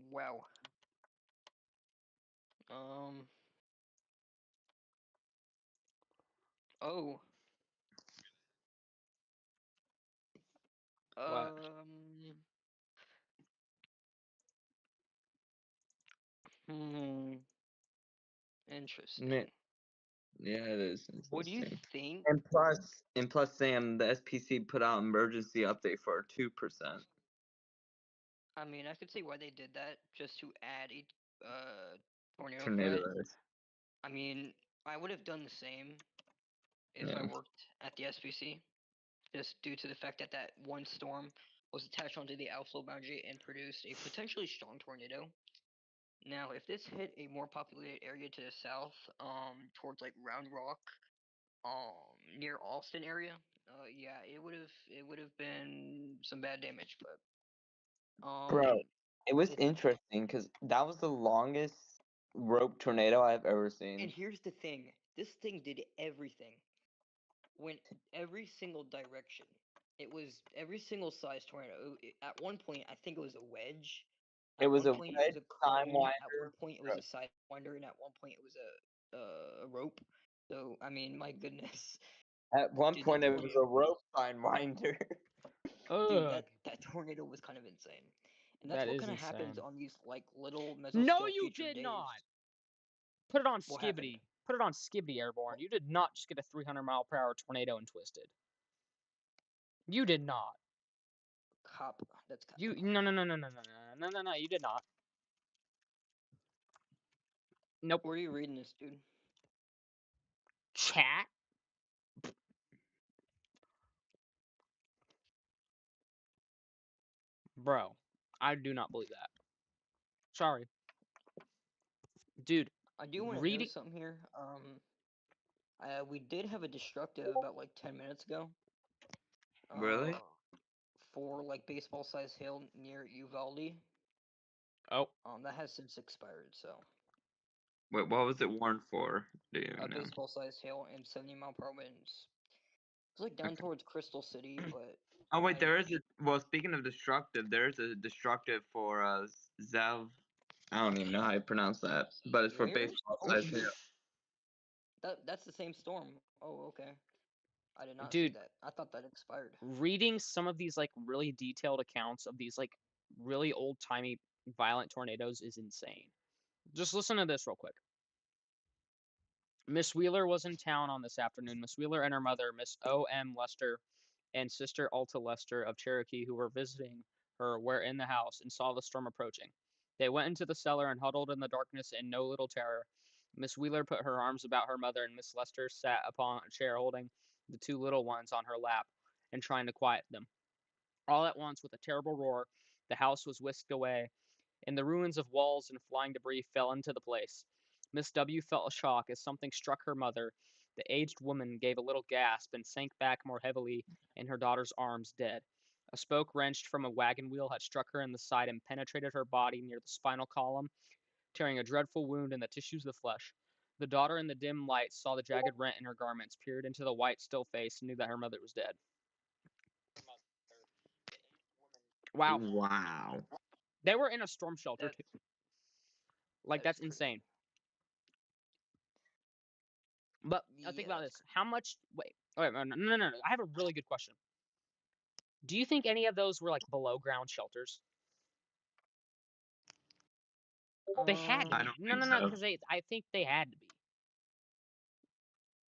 Wow. Oh. What? Interesting. Yeah, it is interesting. What do you think? And plus, Sam, the SPC put out emergency update for 2%. I mean, I could see why they did that, just to add a tornado Tornado threat. risk. I mean, I would have done the same if I Yeah. worked at the SPC, just due to the fact that that one storm was attached onto the outflow boundary and produced a potentially strong tornado. Now, if this hit a more populated area to the south, towards like Round Rock, near Alston area, yeah, it would have been some bad damage, but Bro, it was interesting because that was the longest rope tornado I've ever and seen. here's the thing, this thing did everything. Went every single direction. It was every single size tornado. At one point, I think it was a wedge. It At was one a point, it wedge was a time cone. At one winder. point, it was a sidewinder, and at one point, it was a rope. So, I mean, my goodness. At one Dude, point, it was a rope time winder. Dude, Ugh, that tornado was kind of insane. And that's that what is kind of happens insane. on these like little No, mesoscale you feature did days. not. Put it on What happened? Skibbity. Put it on Skibbity Airborne. You did not just get a 300-mile-per-hour tornado and twisted. You did not. Cop. That's cop. You no. You did not. Nope. Where are you reading this, dude? Chat. Bro, I do not believe that. Sorry. Dude, I do want to know something here. We did have a destructive about like 10 minutes ago. Really? For like baseball size hail near Uvalde. Oh. That has since expired, so. Wait, what was it warned for? Do you know? Baseball size hail and 70-mile-per-hour winds. It's like down towards Crystal City, but. Oh wait, there is a. Well, speaking of destructive, there is a destructive for Zev. I don't even know how you pronounce that, but it's for Where? baseball Oh, size hail. that's the same storm. Oh, okay. I did not Dude, see that. I thought that expired. Reading some of these like really detailed accounts of these like really old-timey violent tornadoes is insane. Just listen to this real quick. Miss Wheeler was in town on this afternoon. Miss Wheeler and her mother, Miss O.M. Lester, and Sister Alta Lester of Cherokee, who were visiting her, were in the house and saw the storm approaching. They went into the cellar and huddled in the darkness in no little terror. Miss Wheeler put her arms about her mother, and Miss Lester sat upon a chair holding the two little ones on her lap and trying to quiet them. All at once, with a terrible roar, the house was whisked away, and the ruins of walls and flying debris fell into the place. Miss W felt a shock as something struck her mother. The aged woman gave a little gasp and sank back more heavily in her daughter's arms, dead. A spoke wrenched from a wagon wheel had struck her in the side and penetrated her body near the spinal column, tearing a dreadful wound in the tissues of the flesh. The daughter in the dim light saw the jagged rent in her garments, peered into the white, still face, and knew that her mother was dead. Wow. Wow. They were in a storm shelter, too. Like, that's crazy. insane. But think about this. How much? Wait. No. I have a really good question. Do you think any of those were like below ground shelters? They had to I be. don't No, think no, no, so. because I think they had to be.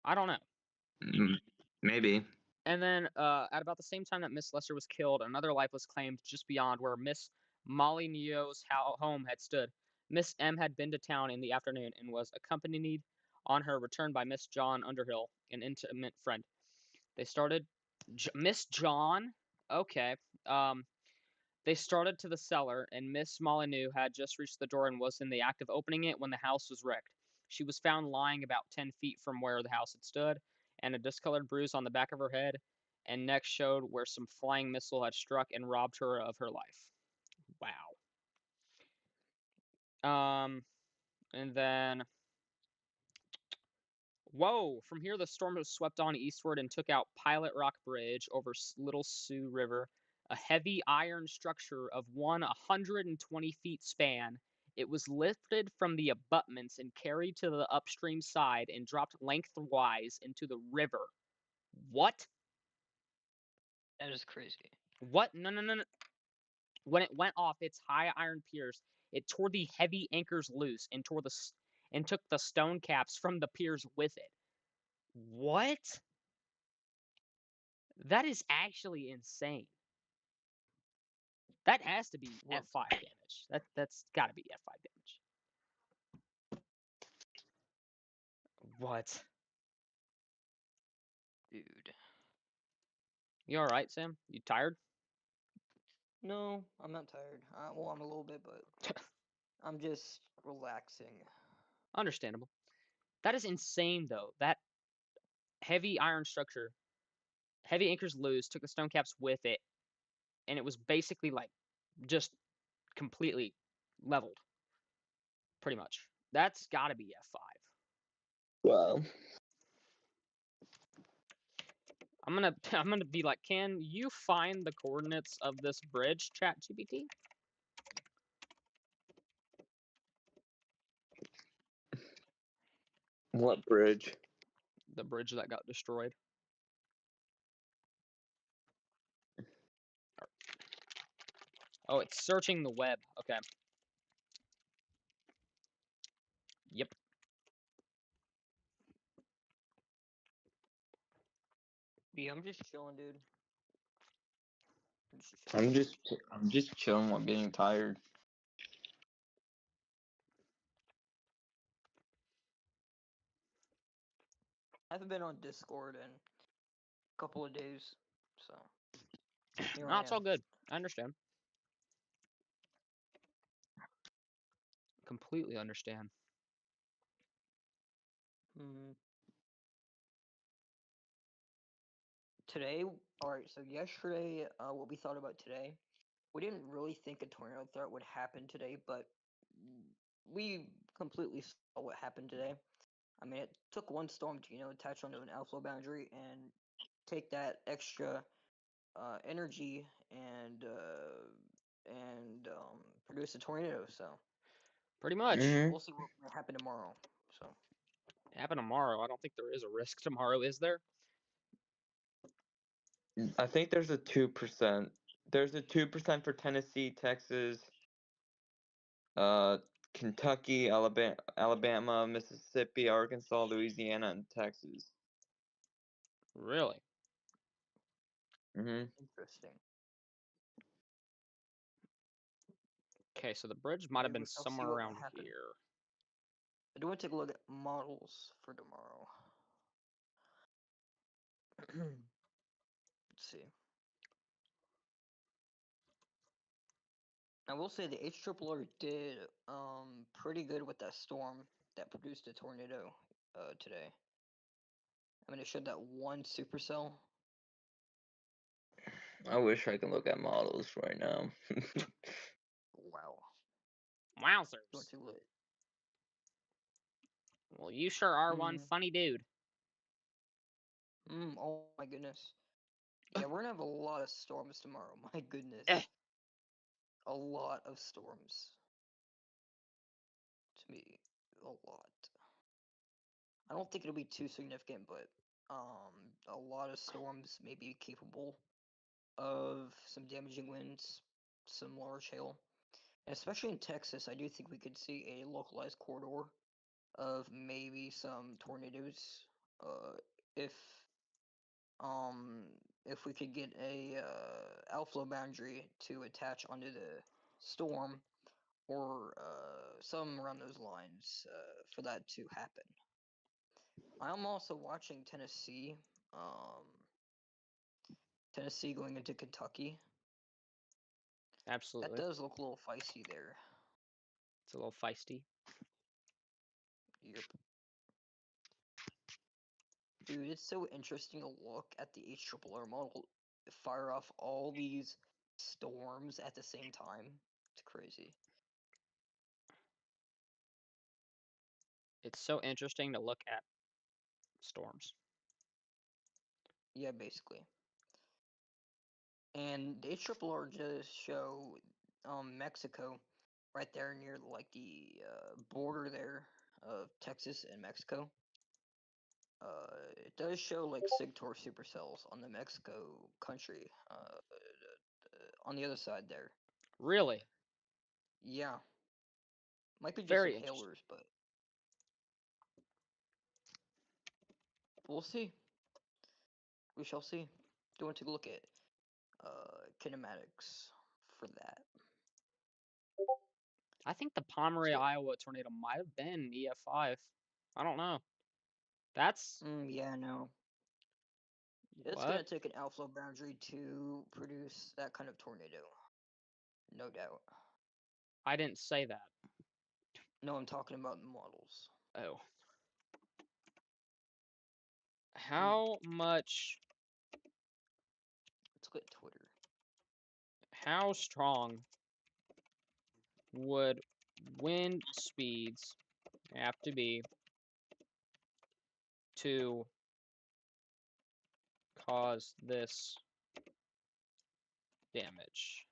I don't know. Maybe. And then, at about the same time that Miss Lester was killed, another life was claimed just beyond where Miss Molly Neo's home had stood. Miss M had been to town in the afternoon and was accompanied on her return by Miss John Underhill, an intimate friend. They started. Miss John? Okay. Um, they started to the cellar, and Miss Molyneux had just reached the door and was in the act of opening it when the house was wrecked. She was found lying about 10 feet from where the house had stood, and a discolored bruise on the back of her head and neck showed where some flying missile had struck and robbed her of her life. Wow. And then, whoa! From here, the storm was swept on eastward and took out Pilot Rock Bridge over Little Sioux River, a heavy iron structure of 120 feet span. It was lifted from the abutments and carried to the upstream side and dropped lengthwise into the river. What? That is crazy. What? No, no, no, no. When it went off its high iron piers, it tore the heavy anchors loose and and took the stone caps from the piers with it. What? That is actually insane. That has to be What? F5 damage. That's got to be F5 damage. What? Dude. You all right, Sam? You tired? No, I'm not tired. Well, I'm a little bit, but I'm just relaxing. Understandable. That is insane, though. That heavy iron structure, heavy anchors loose, took the stone caps with it, and it was basically like just completely leveled, pretty much. That's got to be F5. Wow. I'm gonna be like, can you find the coordinates of this bridge, ChatGPT? What bridge? The bridge that got destroyed. Oh, it's searching the web. Okay. Yep. Yeah, I'm just chilling, dude. I'm just chilling. I'm just chilling while getting tired. I haven't been on Discord in a couple of days, so here No, I it's am. all good. I understand. Completely understand. Hmm. Today, all right. So yesterday, what we thought about today, we didn't really think a tornado threat would happen today, but we completely saw what happened today. I mean, it took one storm to attach onto an outflow boundary and take that extra energy and produce a tornado. So Pretty much. Mhm. we'll see what might happen tomorrow. So Happen tomorrow. I don't think there is a risk tomorrow, is there? I think there's a 2%. There's a 2% for Tennessee, Texas, uh, Kentucky, Alabama, Mississippi, Arkansas, Louisiana, and Texas. Really? Mhm. interesting. Okay, so the bridge might have been I'll see somewhere what around happened. here. I do want to take a look at models for tomorrow. Let's see. I will say the HRRR did pretty good with that storm that produced a tornado today. I mean, it showed that one supercell. I wish I could look at models right now. Wow. You want Wowzers. to look? Well, you sure are one Mm, funny dude. oh my goodness. Yeah, we're gonna have a lot of storms tomorrow. My goodness. Eh. A lot of storms. To me, a lot. I don't think it'll be too significant, but a lot of storms may be capable of some damaging winds, some large hail. Especially in Texas, I do think we could see a localized corridor of maybe some tornadoes. If um if we could get a outflow boundary to attach onto the storm, or some around those lines, for that to happen. I'm also watching Tennessee. Tennessee going into Kentucky. That Absolutely. does look a little feisty there. It's a little feisty. Yep. Dude, it's so interesting to look at the HRRR model fire off all these storms at the same time. It's crazy. It's so interesting to look at storms. Yeah, basically. And the HRRR just show Mexico right there near like the border there of Texas and Mexico. It does show like Sigtor supercells on the Mexico country on the other side there. Really? Yeah, might be just Very interesting. inhalers, but we'll see. We shall see. Going to look at kinematics for that. I think the Pomeroy, Iowa tornado might have been EF5. I don't know. That's Yeah, no. It's gonna what? take an outflow boundary to produce that kind of tornado. No doubt. I didn't say that. No, I'm talking about the models. Oh. How much, Let's look at Twitter. how strong would wind speeds have to be to cause this damage?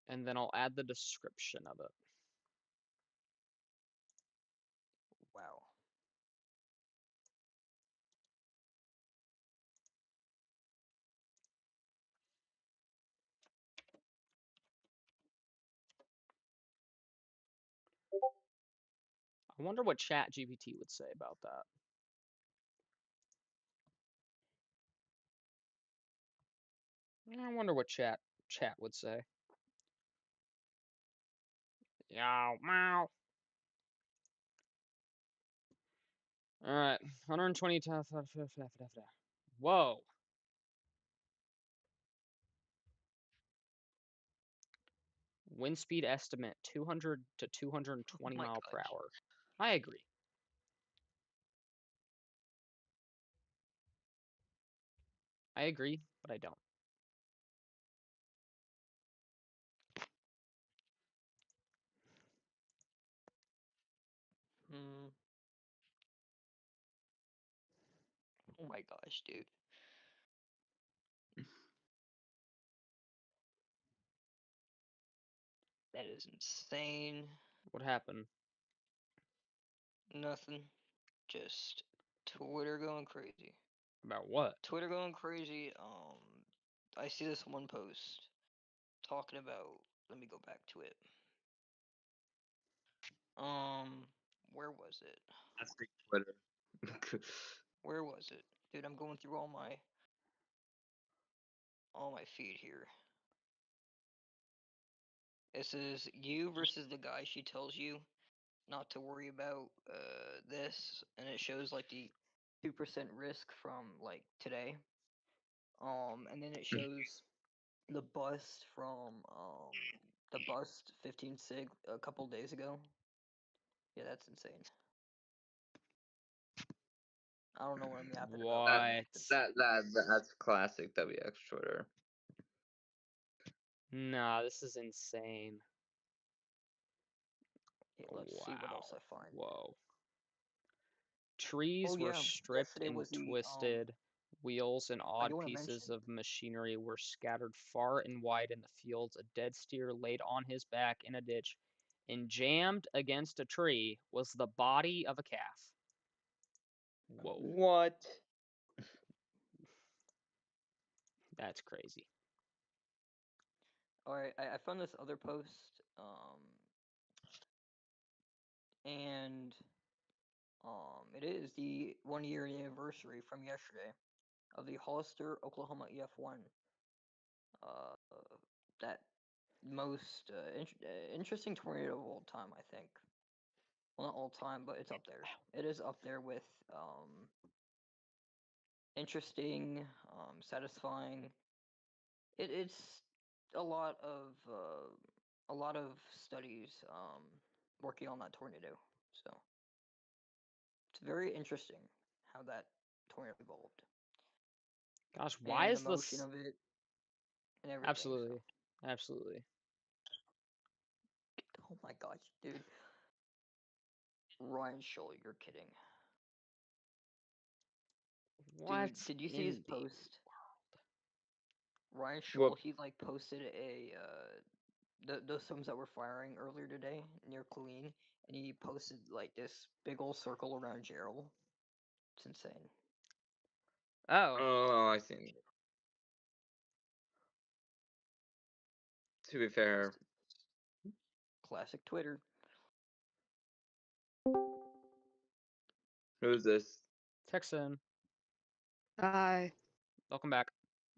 And then I'll add the description of it. Wow. I wonder what ChatGPT would say about that. I wonder what chat would say. Yow, meow. All right, 120 times. Whoa. Wind speed estimate 200 to 220 my mile per gosh. hour. I agree. I agree, but I don't. Oh my gosh, dude. That is insane. What happened? Nothing. Just Twitter going crazy. About what? Twitter going crazy. I see this one post talking about. Let me go back to it. Where was it? That's the Twitter. Where was it, dude? I'm going through all my feed here. This is you versus the guy she tells you not to worry about this, and it shows like the 2% risk from like today. And then it shows the bust from the bust 15 sig a couple days ago. Yeah, that's insane. I don't know what I'm yapping about. What? That's classic WX Twitter. Nah, this is insane. Okay, let's see what else I find. Whoa. Trees Oh, were yeah, stripped yesterday and was the twisted. Wheels and I odd do want to pieces mention. of machinery were scattered far and wide in the fields. A dead steer laid on his back in a ditch and jammed against a tree was the body of a calf. Whoa, What? that's crazy. Alright, I found this other post, and it is the 1 year anniversary from yesterday of the Hollister Oklahoma EF1. Uh, that most interesting tornado of all time, I think. Well, not all time, but it's up there. It is up there with interesting, satisfying. It's a lot of studies working on that tornado. So it's very interesting how that tornado evolved Gosh, why and the is motion this? of it and everything. So, Absolutely, absolutely. oh my gosh, dude, Ryan Scholl, you're kidding. What Dude, did you see in his the post? Ryan What? Scholl, he like posted a those homes that were firing earlier today near Killeen, and he posted like this big old circle around Gerald. It's insane. Oh, Oh, I see. To be fair, Classic Twitter. who's this? Texan, Hi. welcome back.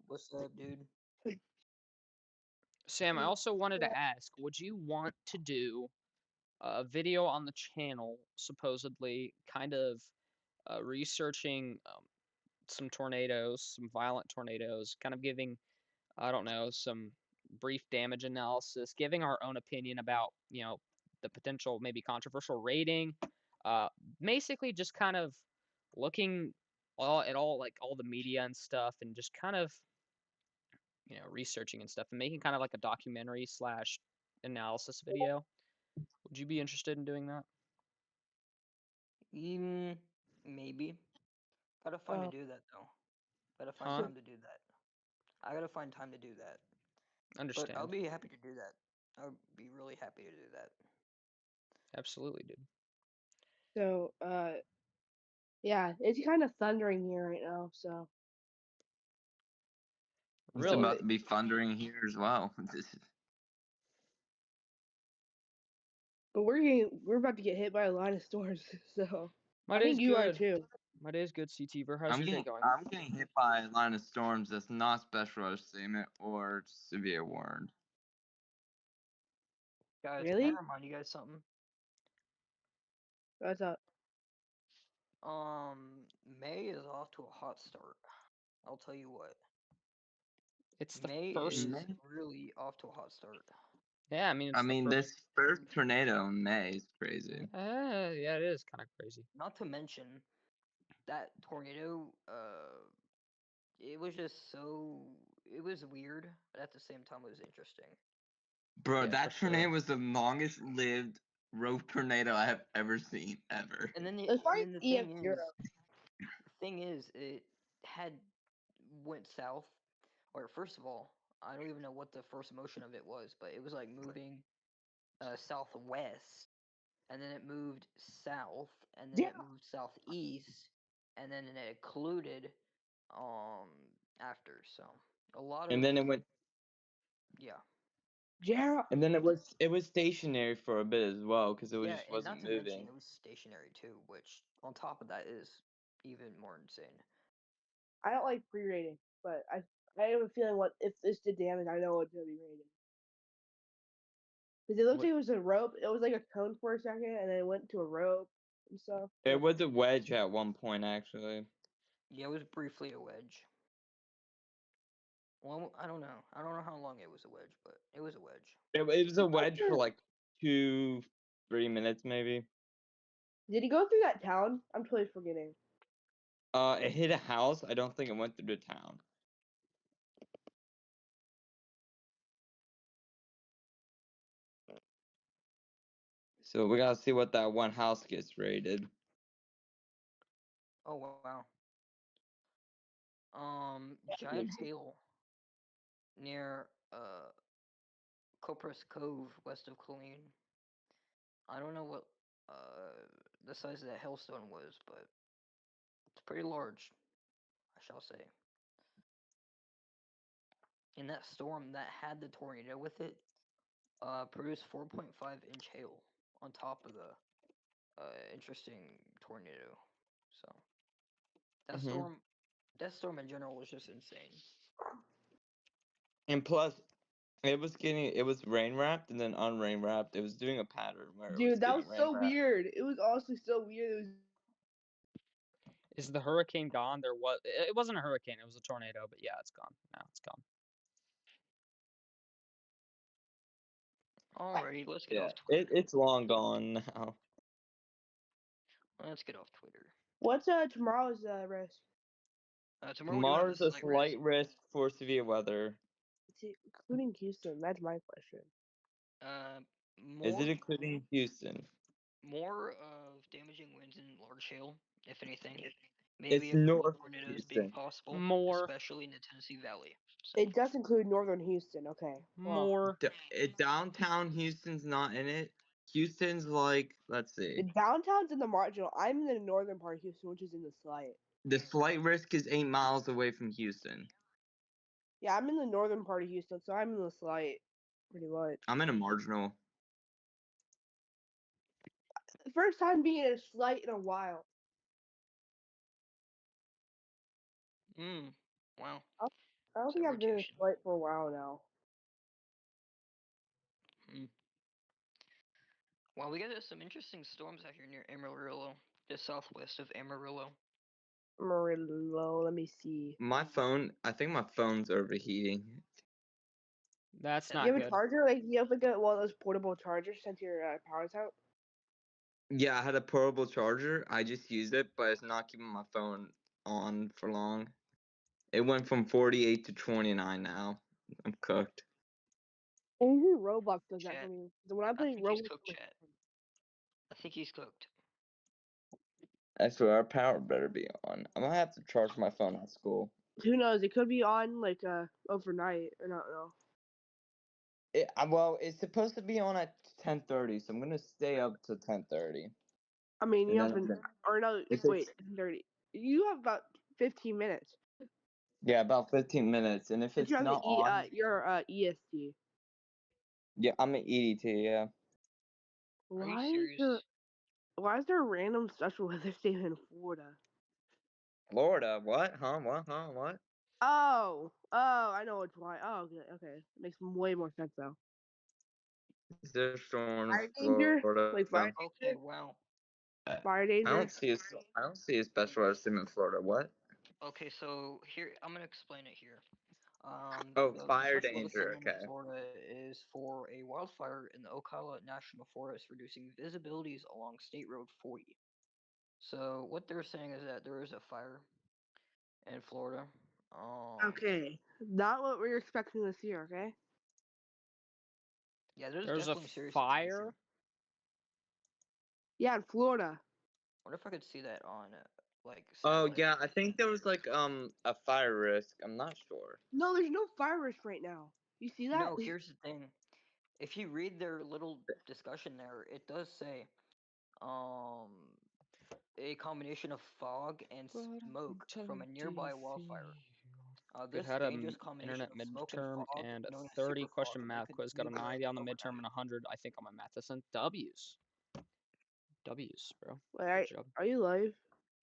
What's up, dude? Sam, I Mm, also wanted to ask, would you want to do a video on the channel, supposedly kind of researching some tornadoes, some violent tornadoes, kind of giving, I don't know, some brief damage analysis, giving our own opinion about, the potential maybe controversial rating, uh, basically just kind of looking at all like all the media and stuff, and just kind of researching and stuff, and making kind of like a documentary slash analysis video. Would you be interested in doing that? Maybe. Gotta find to Oh, do that though. Gotta find Huh? time to do that. I gotta find time to do that. But I'll Understand. be happy to do that. I would be really happy to do that. Absolutely, dude. so yeah, it's kind of thundering here right now. So It's Really? about to be thundering here as well. but we're about to get hit by a line of storms. So My I day's think you are good. too. My day's good, CT. How's I'm your day getting going? I'm getting hit by a line of storms that's not special weather statement or severe warned. Guys, can I Really? remind you guys something? What's up? May is off to a hot start. I'll tell you what. It's the May first. is really off to a hot start. Yeah, I mean, I it's the mean, first. this first tornado in May is crazy. Yeah, it is kind of crazy. Not to mention that tornado, it was just so it was weird, but at the same time it was interesting. Bro, Yeah, that for sure. tornado was the longest lived rogue tornado I have ever seen, ever. And then It's probably the EF0. thing is, it had went south, or first of all, I don't even know what the first motion of it was, but it was like moving southwest, and then it moved south, and then Yeah. it moved southeast, and then it occluded after. So a lot of And then it went yeah. Gerald. and then it was stationary for a bit as well because it was Yeah, just and wasn't not to mention moving. it was stationary too, which on top of that is even more insane. I don't like pre-rating, but I have a feeling what if this did damage, I know it's gonna be rated. Because it looked What- like it was a rope. It was like a cone for a second, and then it went to a rope and stuff. It was a wedge at one point actually. Yeah, it was briefly a wedge. Well, I don't know. I don't know how long it was a wedge, but it was a wedge. It was a wedge for like 2-3 minutes maybe. Did he go through that town? I'm totally forgetting. It hit a house. I don't think it went through the town. So we gotta see what that one house gets rated. Oh wow. Giant hail near Copras Cove, west of Killeen. I don't know what the size of that hailstone was, but it's pretty large, I shall say. in that storm that had the tornado with it, produced 4.5-inch hail on top of the interesting tornado. So that Mhm. storm in general was just insane. And plus, it was rain wrapped and then unrain wrapped. It was doing a pattern where it was Dude, that getting was rain so wrapped. weird. It was honestly so weird. It was Is the hurricane gone? It wasn't a hurricane, it was a tornado, but yeah, it's gone. Now it's gone. Alrighty, let's get Yeah, off Twitter. it's long gone now. Let's get off Twitter. what's tomorrow's risk? Tomorrow we do have Tomorrow's a a slight risk for severe weather. Including Houston. That's my question. Is More it including Houston? more of damaging winds and large hail, if anything. It's Maybe a few north of tornadoes being Houston. possible, More. especially in the Tennessee Valley. So, It does include northern Houston. Okay. Well, More. Downtown Houston's not in it. Houston's like, let's see. the downtown's in the marginal. I'm in the northern part of Houston, which is in the slight. The slight risk is 8 miles away from Houston. Yeah, I'm in the northern part of Houston, so I'm in the slight, pretty much. I'm in a marginal. First time being in a slight in a while. wow. I don't So think I've been in a rotation. slight for a while now. Well, we got some interesting storms out here near Amarillo, just southwest of Amarillo. Amarillo, let me see. I think my phone's overheating. That's You not You have a good. charger? Like, you have like one of those portable chargers since your power's out? Yeah, I had a portable charger. I just used it, but it's not keeping my phone on for long. It went from 48 to 29 now. I'm cooked. And usually Roblox does that Chat. for me. So when I I play think he's Roblox, cooked, chat. I think he's cooked. I swear our power better be on. I'm gonna have to charge my phone at school. who knows? It could be on like overnight. I don't know. Well, it's supposed to be on at 10:30, so I'm gonna stay up to 10:30. I mean, you And have then to, or no, if wait, it's 30. You have about 15 minutes. yeah, about 15 minutes, and if Since it's you're on not the on, your EST. yeah, I'm an EDT. Yeah. Are you Why is serious? why is there a random special weather statement in Florida? Florida, what? Huh? What? Huh? What? Oh, I know it's why. Oh, okay. Makes way more sense now. Is there storms, Fire danger? Florida? Like fire Okay, wow. Fire I danger? don't see a special estimate in Florida. What? Okay, so here I'm gonna explain it here. Oh, The fire special weather danger. statement in Okay. Florida is for a wildfire in the Ocala National Forest, reducing visibilities along State Road 40. So what they're saying is that there is a fire in Florida. Okay, not what we were expecting this year. Okay. Yeah, there's There's a definitely serious fire. situation. Yeah, in Florida. Wonder if I could see that on like. Oh satellite. yeah, I think there was like a fire risk. I'm not sure. No, there's no fire risk right now. You see that? No, here's the thing. If you read their little discussion there, it does say, a combination of fog and smoke from a nearby wildfire. This Had an dangerous combination internet of smoke and midterm fog, and a known as 30 question superfog, math weakened quiz. Got a nuclear 90 on the overnight. midterm and 100, I think, on my math. That's in W's. W's, bro. Wait, Good job. are you live,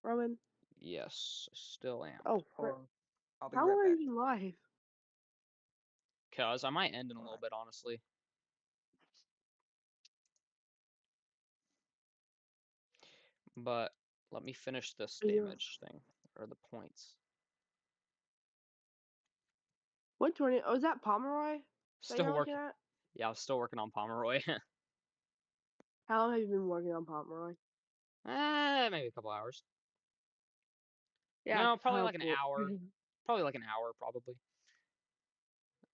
Roman? Yes, I still am. Oh, Hold on. I'll be how right are back. you live? Cause I might end in a little bit, honestly. But let me finish this Yeah. damage thing, or the points. What tornado? Oh, is that Pomeroy? That Still you're working. looking at? Yeah, I'm still working on Pomeroy. How long have you been working on Pomeroy? Maybe a couple hours. Yeah, No, probably how like an cool. hour. Probably like an hour, probably.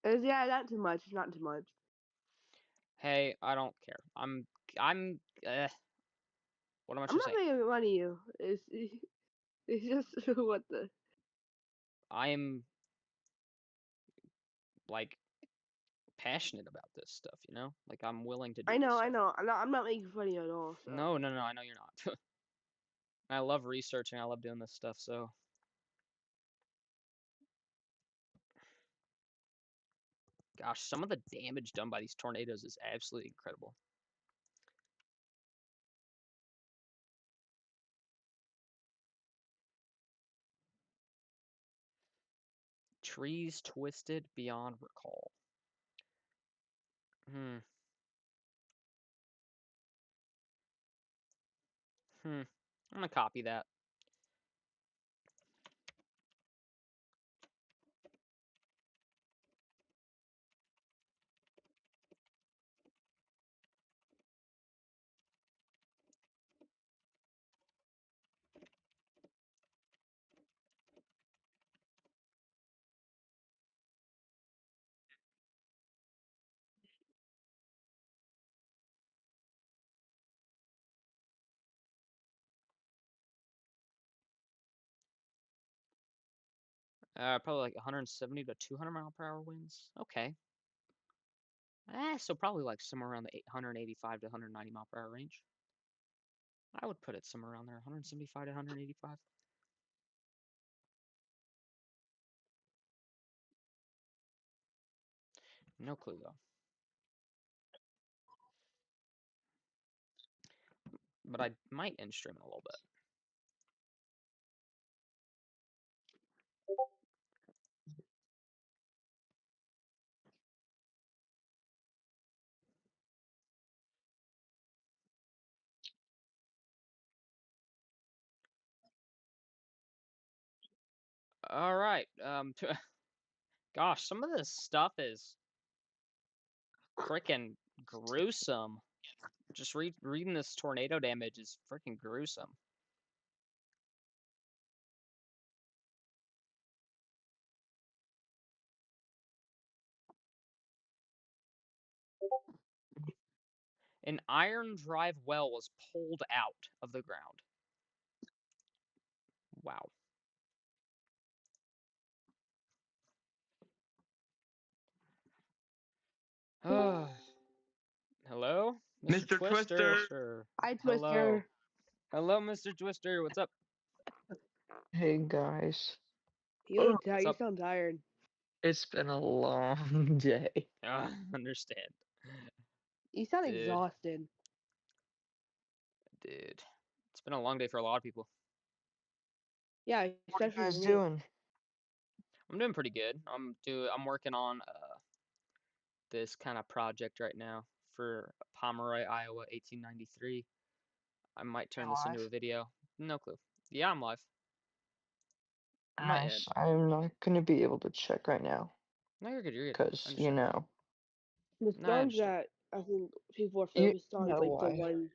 Yeah, not too much. It's not too much. Hey, I don't care. I'm. What am I I'm trying to not say? making fun of you. It's just what the. I'm like passionate about this stuff, you know? Like I'm willing to do I this know. stuff. I'm not making fun of you at all. So. No, I know you're not. I love researching. I love doing this stuff, so Gosh, some of the damage done by these tornadoes is absolutely incredible. Trees twisted beyond recall. Hmm. I'm gonna copy that. Probably like 170 to 200 mile per hour winds. Okay. So probably like somewhere around the 185 to 190 mile per hour range. I would put it somewhere around there, 175 to 185. No clue though. But I might end stream in a little bit. All right. Gosh, some of this stuff is freaking gruesome. Just reading this tornado damage is freaking gruesome. An iron drive well was pulled out of the ground. Wow. Hello, Mr. Twister. Sure. Hi, Hello. Twister. Hello, Mr. Twister. What's up? Hey guys, You look What's you up? sound tired. it's been a long day. Understand. You sound Dude. exhausted. Dude. It's been a long day for a lot of people. Yeah, What are you especially guys for me. doing? I'm doing pretty good. I'm working on this kind of project right now for Pomeroy, Iowa, 1893. I might turn this into a Live? video. No clue. Yeah, I'm live. Not yet. Nice. I'm not gonna be able to check right now, No, you're good. You're good. cause you Understand. know. The No, I storms understand. that I think people are You focused on is know like the why? one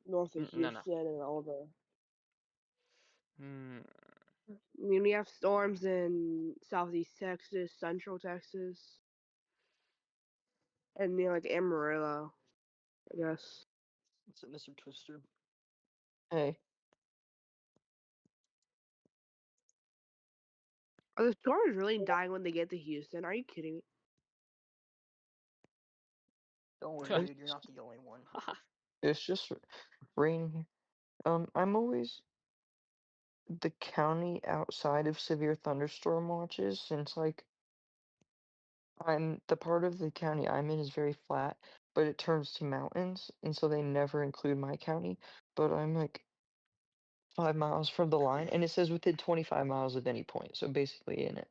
north of No, no. Houston and all the. Hmm. I mean, we have storms in southeast Texas, central Texas, and near like Amarillo, I guess. What's up, Mr. Twister? Hey, Are the storms really dying when they get to Houston? Are you kidding me? Don't worry, It's- dude. You're not the only one. it's just raining here. I'm always the county outside of severe thunderstorm watches, since like I'm the part of the county I'm in is very flat, but it turns to mountains, and so they never include my county. But I'm like 5 miles from the line, and it says within 25 miles of any point, so basically in it.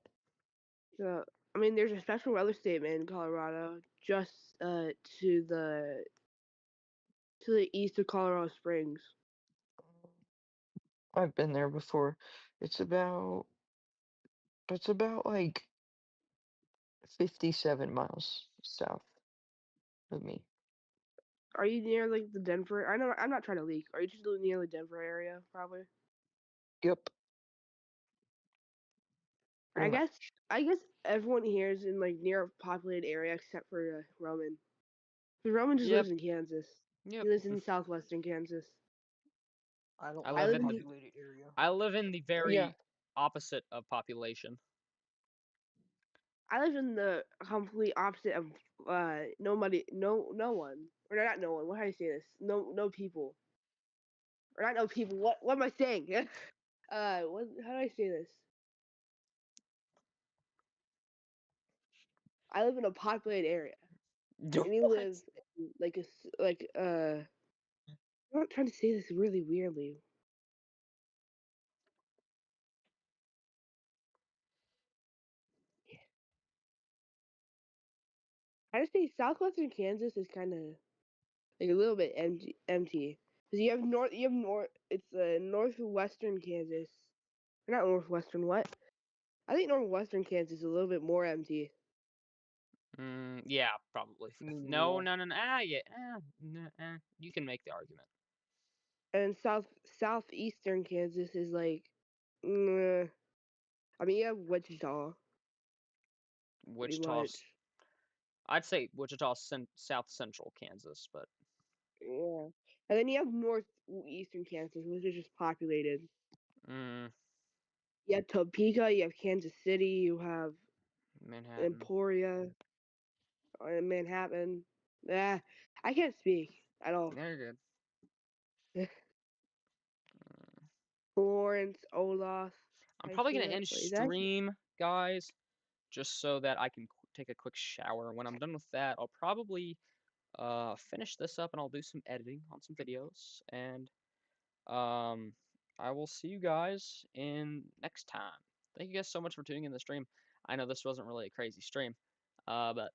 So, I mean, there's a special weather statement in Colorado just to the east of Colorado Springs. I've been there before. It's about like 57 miles south of me. Are you near like the Denver? I know I'm not trying to leak. Are you just near the Denver area? Probably. Yep. I Pretty guess much. I guess everyone here is in like near a populated area except for Roman. Because Roman just Yep. lives in Kansas. Yep. He lives in southwestern Kansas. I don't I like live the in the- populated area. I live in the very Yeah. opposite of population. I live in the complete opposite of nobody, no one, or not no one. What do I say this? No people, or not no people. What am I saying? What? How do I say this? I live in a populated area, and he What? lives in I'm not trying to say this really weirdly. I just say southwestern Kansas is kind of like a little bit empty. Cause you have north. It's northwestern Kansas. Or not northwestern. What? I think northwestern Kansas is a little bit more empty. Yeah, probably. I mean, No, yeah. no, no, no. Yeah. You can make the argument. And southeastern Kansas is like, I mean, you have Wichita, pretty Wichita's. much. I'd say Wichita's South Central Kansas, but Yeah. And then you have northeastern Kansas, which is just populated. mm, You have Topeka, you have Kansas City, you have Manhattan. Emporia, Manhattan. I can't speak at all. They're good. Florence, Olaf. I'm I probably say gonna that end place. That's stream, guys, just so that I can take a quick shower. When I'm done with that, I'll probably finish this up and I'll do some editing on some videos, and I will see you guys in next time. Thank you guys so much for tuning in the stream. I know this wasn't really a crazy stream, but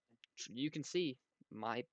you can see my